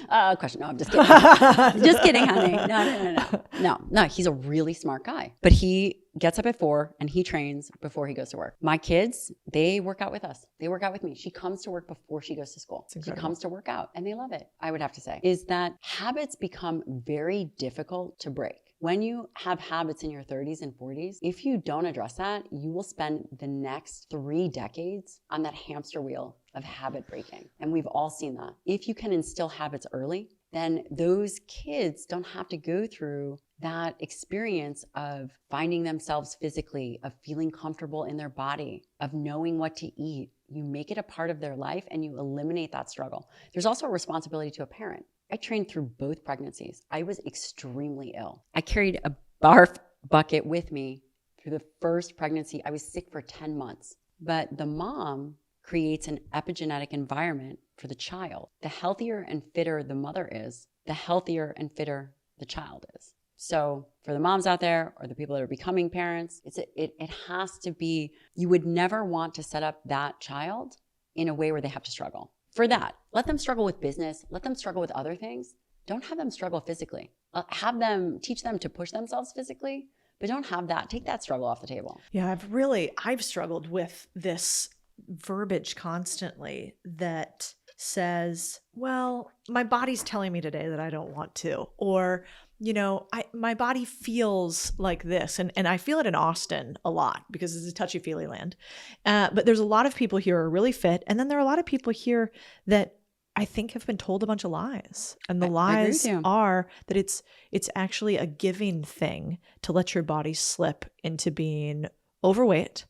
Question. No, I'm just kidding. Just kidding, honey. No. He's a really smart guy. But he gets up at 4 and he trains before he goes to work. My kids, they work out with us. They work out with me. She comes to work before she goes to school. She comes to work out and they love it, I would have to say. Is that habits become very difficult to break. When you have habits in your 30s and 40s, if you don't address that, you will spend the next 3 decades on that hamster wheel of habit breaking. And we've all seen that. If you can instill habits early, then those kids don't have to go through that experience of finding themselves physically, of feeling comfortable in their body, of knowing what to eat. You make it a part of their life and you eliminate that struggle. There's also a responsibility to a parent. I trained through both pregnancies. I was extremely ill. I carried a barf bucket with me through the first pregnancy. I was sick for 10 months. But the mom creates an epigenetic environment for the child. The healthier and fitter the mother is, the healthier and fitter the child is. So for the moms out there or the people that are becoming parents, it has to be, you would never want to set up that child in a way where they have to struggle. For that, let them struggle with business, let them struggle with other things. Don't have them struggle physically. Teach them to push themselves physically, but don't take that struggle off the table. Yeah, I've struggled with this verbiage constantly that says, well, my body's telling me today that I don't want to, or, my body feels like this. And I feel it in Austin a lot because it's a touchy-feely land. But there's a lot of people here who are really fit. And then there are a lot of people here that I think have been told a bunch of lies. And the lies are that it's actually a giving thing to let your body slip into being overweight,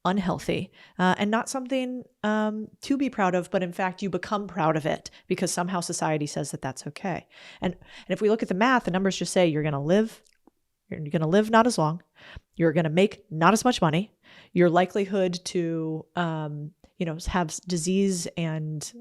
unhealthy, and not something to be proud of, but in fact, you become proud of it because somehow society says that that's okay. And if we look at the math, the numbers just say you're going to live not as long, you're going to make not as much money, your likelihood to have disease and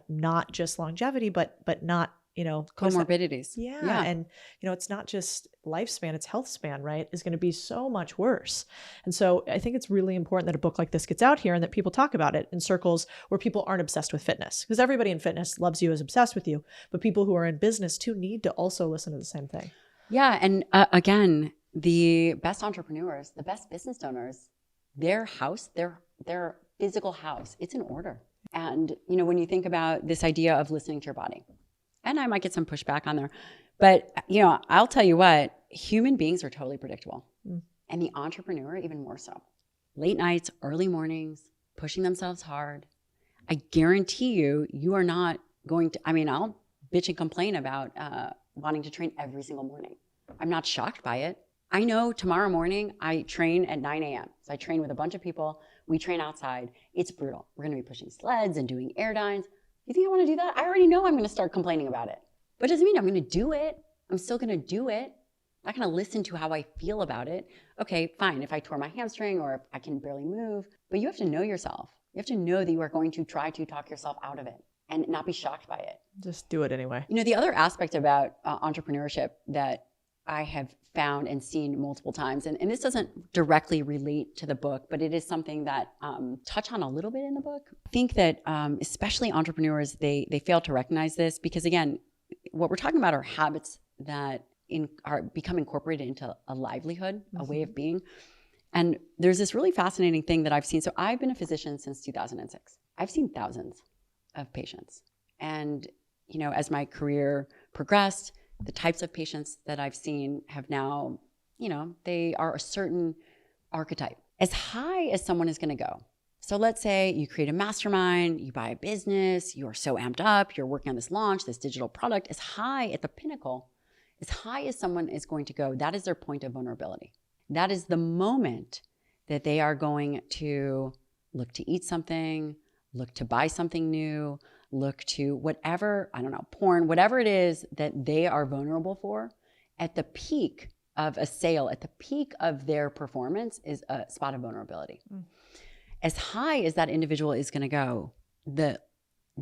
not just longevity, but not comorbidities. Yeah. And, it's not just lifespan, it's health span, right? Is going to be so much worse. And so I think it's really important that a book like this gets out here and that people talk about it in circles where people aren't obsessed with fitness, because everybody in fitness loves you, is obsessed with you, but people who are in business too need to also listen to the same thing. Yeah. And again, the best entrepreneurs, the best business owners, their house, their physical house, it's in order. And, when you think about this idea of listening to your body, and I might get some pushback on there, but, I'll tell you what, human beings are totally predictable. And the entrepreneur, even more so. Late nights, early mornings, pushing themselves hard. I guarantee you are not going to, I'll bitch and complain about wanting to train every single morning. I'm not shocked by it. I know tomorrow morning I train at 9 a.m. So I train with a bunch of people. We train outside. It's brutal. We're going to be pushing sleds and doing air dines. You think I want to do that? I already know I'm going to start complaining about it. But it doesn't mean I'm going to do it. I'm still going to do it. I'm not going to listen to how I feel about it. Okay, fine. If I tore my hamstring or if I can barely move, but you have to know yourself. You have to know that you are going to try to talk yourself out of it and not be shocked by it. Just do it anyway. The other aspect about entrepreneurship that I have found and seen multiple times, and this doesn't directly relate to the book, but it is something that touch on a little bit in the book. I think that especially entrepreneurs, they fail to recognize this because, again, what we're talking about are habits that are become incorporated into a livelihood, a way of being. And there's this really fascinating thing that I've seen. So I've been a physician since 2006. I've seen thousands of patients. And, as my career progressed, the types of patients that I've seen have now, they are a certain archetype. As high as someone is going to go. So let's say you create a mastermind, you buy a business, you're so amped up, you're working on this launch, this digital product, as high at the pinnacle, as high as someone is going to go, that is their point of vulnerability. That is the moment that they are going to look to eat something, look to buy something new, look to whatever, porn, whatever it is that they are vulnerable for. At the peak of a sale, at the peak of their performance is a spot of vulnerability. As high as that individual is going to go, the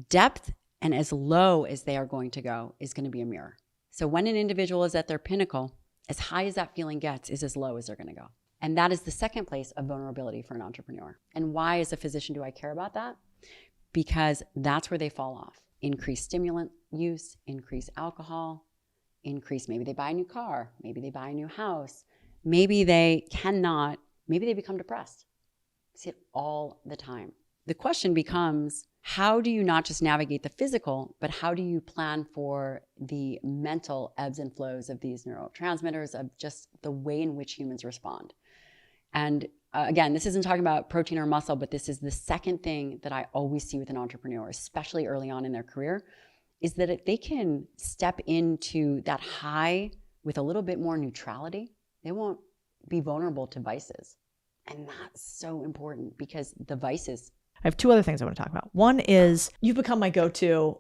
depth and as low as they are going to go is going to be a mirror. So when an individual is at their pinnacle, as high as that feeling gets is as low as they're going to go. And that is the second place of vulnerability for an entrepreneur. And why, as a physician, do I care about that? Because that's where they fall off. Increased stimulant use, increased alcohol, maybe they buy a new car, maybe they buy a new house, maybe they become depressed. I see it all the time. The question becomes, how do you not just navigate the physical, but how do you plan for the mental ebbs and flows of these neurotransmitters, of just the way in which humans respond? And again, this isn't talking about protein or muscle, but this is the second thing that I always see with an entrepreneur, especially early on in their career, is that if they can step into that high with a little bit more neutrality, they won't be vulnerable to vices. And that's so important, because the vices. I have two other things I want to talk about. One is you've become my go-to,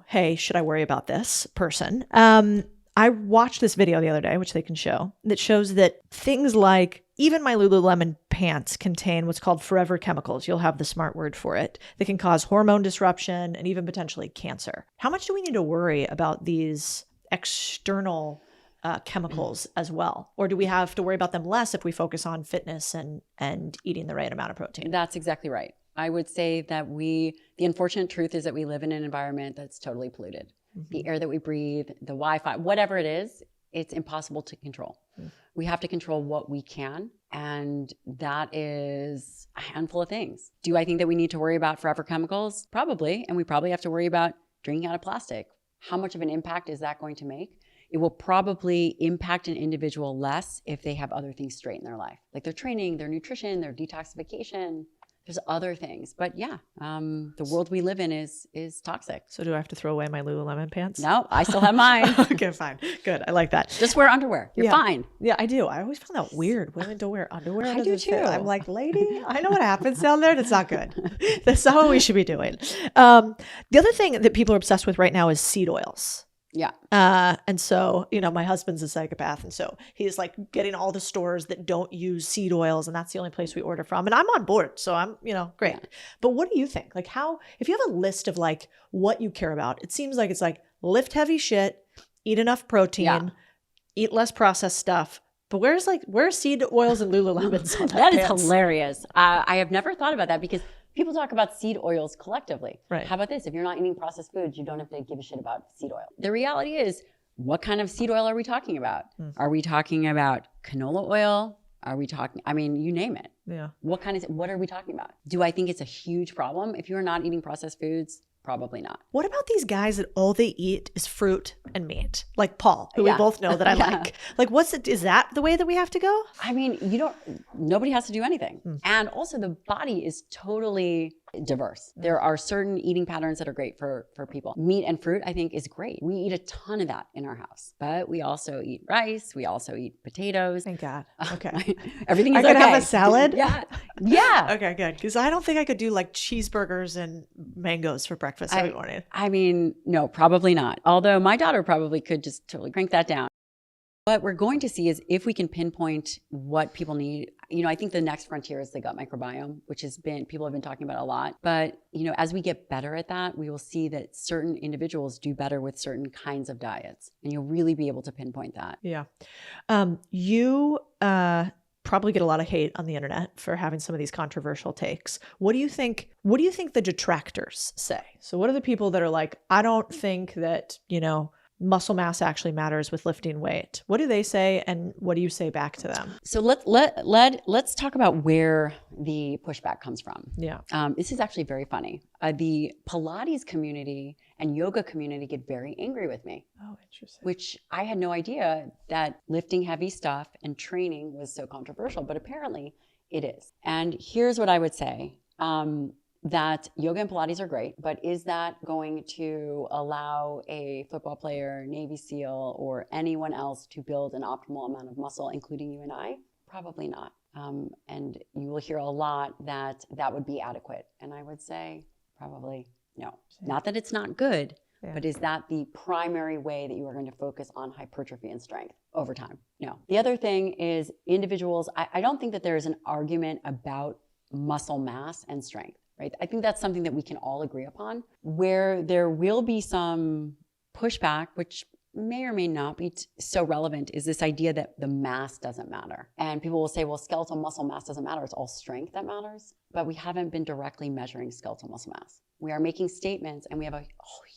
hey, should I worry about this person? I watched this video the other day, which they can show, that shows that things like even my Lululemon pants contain what's called forever chemicals. You'll have the smart word for it, that can cause hormone disruption and even potentially cancer. How much do we need to worry about these external chemicals as well? Or do we have to worry about them less if we focus on fitness and eating the right amount of protein? That's exactly right. I would say that the unfortunate truth is that we live in an environment that's totally polluted. Mm-hmm. The air that we breathe, the Wi-Fi, whatever it is, it's impossible to control. Mm. We have to control what we can, and that is a handful of things. Do I think that we need to worry about forever chemicals? Probably, and we probably have to worry about drinking out of plastic. How much of an impact is that going to make? It will probably impact an individual less if they have other things straight in their life, like their training, their nutrition, their detoxification. There's other things, but yeah, the world we live in is toxic. So do I have to throw away my Lululemon pants? No, I still have mine. Okay, fine. Good. I like that. Just wear underwear. You're fine. Yeah, I do. I always found that weird. Women don't wear underwear. I do too. I'm like, lady, I know what happens down there. That's not good. That's not what we should be doing. The other thing that people are obsessed with right now is seed oils. Yeah. And so, my husband's a psychopath. And so he's like getting all the stores that don't use seed oils. And that's the only place we order from. And I'm on board. So I'm, great. Yeah. But what do you think? Like if you have a list of like what you care about, it seems like it's like lift heavy shit, eat enough protein, eat less processed stuff. But where's seed oils and Lululemons on that is hilarious. I have never thought about that, because people talk about seed oils collectively. Right. How about this? If you're not eating processed foods, you don't have to give a shit about seed oil. The reality is, what kind of seed oil are we talking about? Are we talking about canola oil? Are we talking, you name it. Yeah. What are we talking about? Do I think it's a huge problem? If you're not eating processed foods, probably not. What about these guys that all they eat is fruit and meat? Like Paul, who we both know that I like. Like, is that the way that we have to go? Nobody has to do anything. And also the body is totally diverse. There are certain eating patterns that are great for people. Meat and fruit, I think, is great. We eat a ton of that in our house, but we also eat rice. We also eat potatoes. Thank God. Okay. Everything is I could have a salad? Yeah. Yeah. Okay, good. Because I don't think I could do like cheeseburgers and mangoes for breakfast every morning. No, probably not. Although my daughter probably could just totally crank that down. What we're going to see is if we can pinpoint what people need. I think the next frontier is the gut microbiome, which people have been talking about a lot. But, as we get better at that, we will see that certain individuals do better with certain kinds of diets. And you'll really be able to pinpoint that. Yeah. You probably get a lot of hate on the internet for having some of these controversial takes. What do you think the detractors say? So what are the people that are like, I don't think that, muscle mass actually matters with lifting weight? What do they say, and what do you say back to them? So let's talk about where the pushback comes from. Yeah. This is actually very funny. The Pilates community and yoga community get very angry with me. Oh, interesting. Which I had no idea that lifting heavy stuff and training was so controversial, but apparently it is. And here's what I would say. That yoga and Pilates are great, but is that going to allow a football player, Navy SEAL, or anyone else to build an optimal amount of muscle, including you and I? Probably not. And you will hear a lot that would be adequate. And I would say probably no. Not that it's not good, but is that the primary way that you are going to focus on hypertrophy and strength over time? No. The other thing is individuals, I don't think that there is an argument about muscle mass and strength. Right? I think that's something that we can all agree upon. Where there will be some pushback, which may or may not be so relevant, is this idea that the mass doesn't matter. And people will say, well, skeletal muscle mass doesn't matter. It's all strength that matters. But we haven't been directly measuring skeletal muscle mass. We are making statements, and we have a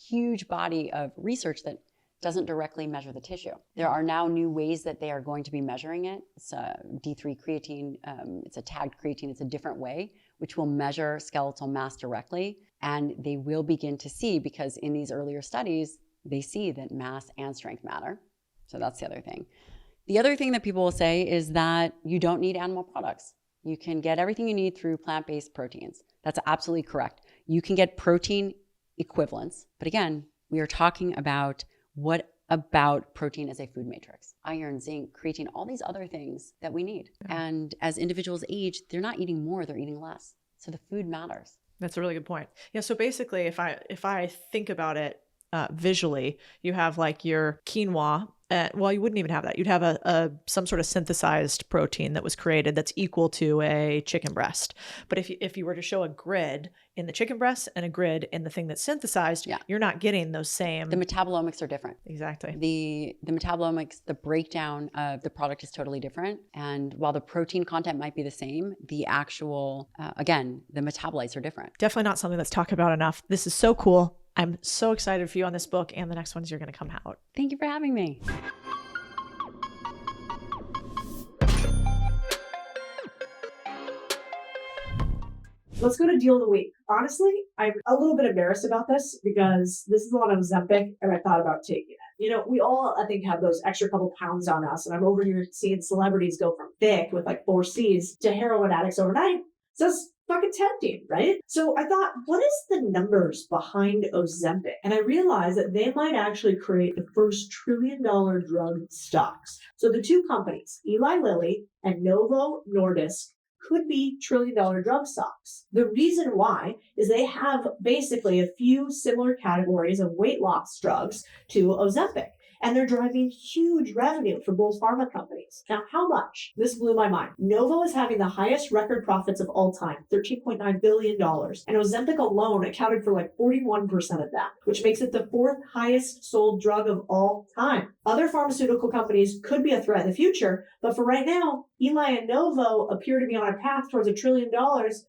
huge body of research that doesn't directly measure the tissue. There are now new ways that they are going to be measuring it. It's a D3 creatine. It's a tagged creatine. It's a different way which will measure skeletal mass directly. And they will begin to see, because in these earlier studies, they see that mass and strength matter. So that's the other thing. The other thing that people will say is that you don't need animal products. You can get everything you need through plant-based proteins. That's absolutely correct. You can get protein equivalents. But again, we are talking about what about protein as a food matrix. Iron, zinc, creatine, all these other things that we need. And as individuals age, they're not eating more, they're eating less. So the food matters. That's a really good point. Yeah. So basically, if I think about it visually, you have like your quinoa. Well, you wouldn't even have that. You'd have some sort of synthesized protein that was created that's equal to a chicken breast. But if you were to show a grid in the chicken breast and a grid in the thing that's synthesized, you're not getting those same. The metabolomics are different. Exactly. The metabolomics, the breakdown of the product is totally different. And while the protein content might be the same, the actual, again, the metabolites are different. Definitely not something that's talked about enough. This is so cool. I'm so excited for you on this book and the next ones you're going to come out. Thank you for having me. Let's go to deal of the week. Honestly, I'm a little bit embarrassed about this because this is the one on Ozempic and I thought about taking it. You know, we all, I think, have those extra couple pounds on us. And I'm over here seeing celebrities go from thick with like 4 C's to heroin addicts overnight. So it's fucking tempting, right? So I thought, what is the numbers behind Ozempic? And I realized that they might actually create the first $1 trillion drug stocks. So the two companies, Eli Lilly and Novo Nordisk, could be $1 trillion drug stocks. The reason why is they have basically a few similar categories of weight loss drugs to Ozempic. And they're driving huge revenue for both pharma companies. Now, how much? This blew my mind. Novo is having the highest record profits of all time, $13.9 billion. And Ozempic alone accounted for like 41% of that, which makes it the 4th highest sold drug of all time. Other pharmaceutical companies could be a threat in the future, but for right now, Eli and Novo appear to be on a path towards $1 trillion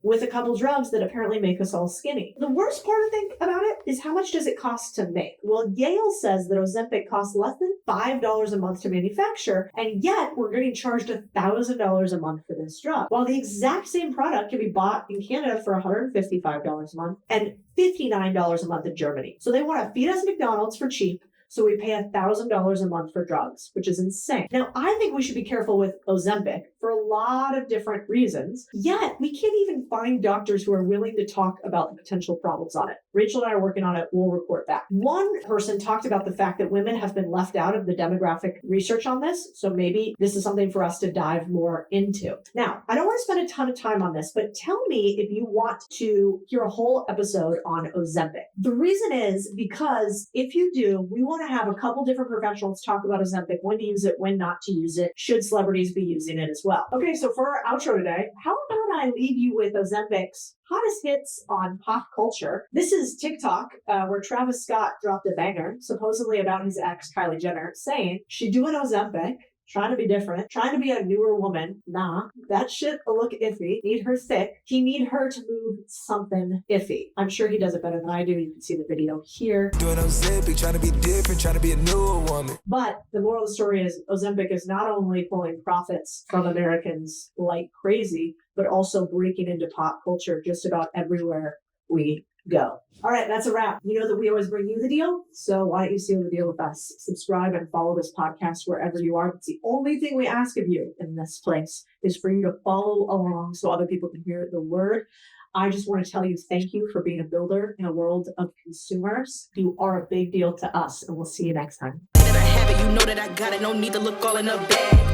with a couple drugs that apparently make us all skinny. The worst part to think about it is how much does it cost to make? Well, Yale says that Ozempic costs less than $5 a month to manufacture, and yet we're getting charged $1,000 a month for this drug. While the exact same product can be bought in Canada for $155 a month and $59 a month in Germany. So they want to feed us McDonald's for cheap, so we pay $1,000 a month for drugs, which is insane. Now, I think we should be careful with Ozempic for a lot of different reasons, yet we can't even find doctors who are willing to talk about the potential problems on it. Rachel and I are working on it. We'll report back. One person talked about the fact that women have been left out of the demographic research on this, so maybe this is something for us to dive more into. Now, I don't want to spend a ton of time on this, but tell me if you want to hear a whole episode on Ozempic. The reason is because if you do, we want to have a couple different professionals talk about Ozempic, when to use it, when not to use it, should celebrities be using it as well. Okay, so for our outro today, how about I leave you with Ozempic's hottest hits on pop culture. This is TikTok, where Travis Scott dropped a banger, supposedly about his ex, Kylie Jenner, saying, she doing Ozempic, trying to be different, trying to be a newer woman. Nah, that shit will look iffy. Need her thick. He need her to move something iffy. I'm sure he does it better than I do. You can see the video here. Doing Ozempic, trying to be different, trying to be a newer woman. But the moral of the story is Ozempic is not only pulling profits from Americans like crazy, but also breaking into pop culture just about everywhere we go. All right, that's a wrap. You know that we always bring you the deal, so why don't you seal the deal with us? Subscribe and follow this podcast wherever you are. It's the only thing we ask of you in this place is for you to follow along so other people can hear the word. I just want to tell you thank you for being a builder in a world of consumers. You are a big deal to us, and we'll see you next time. That I have it, you know that I got it. No need to look all in a bag.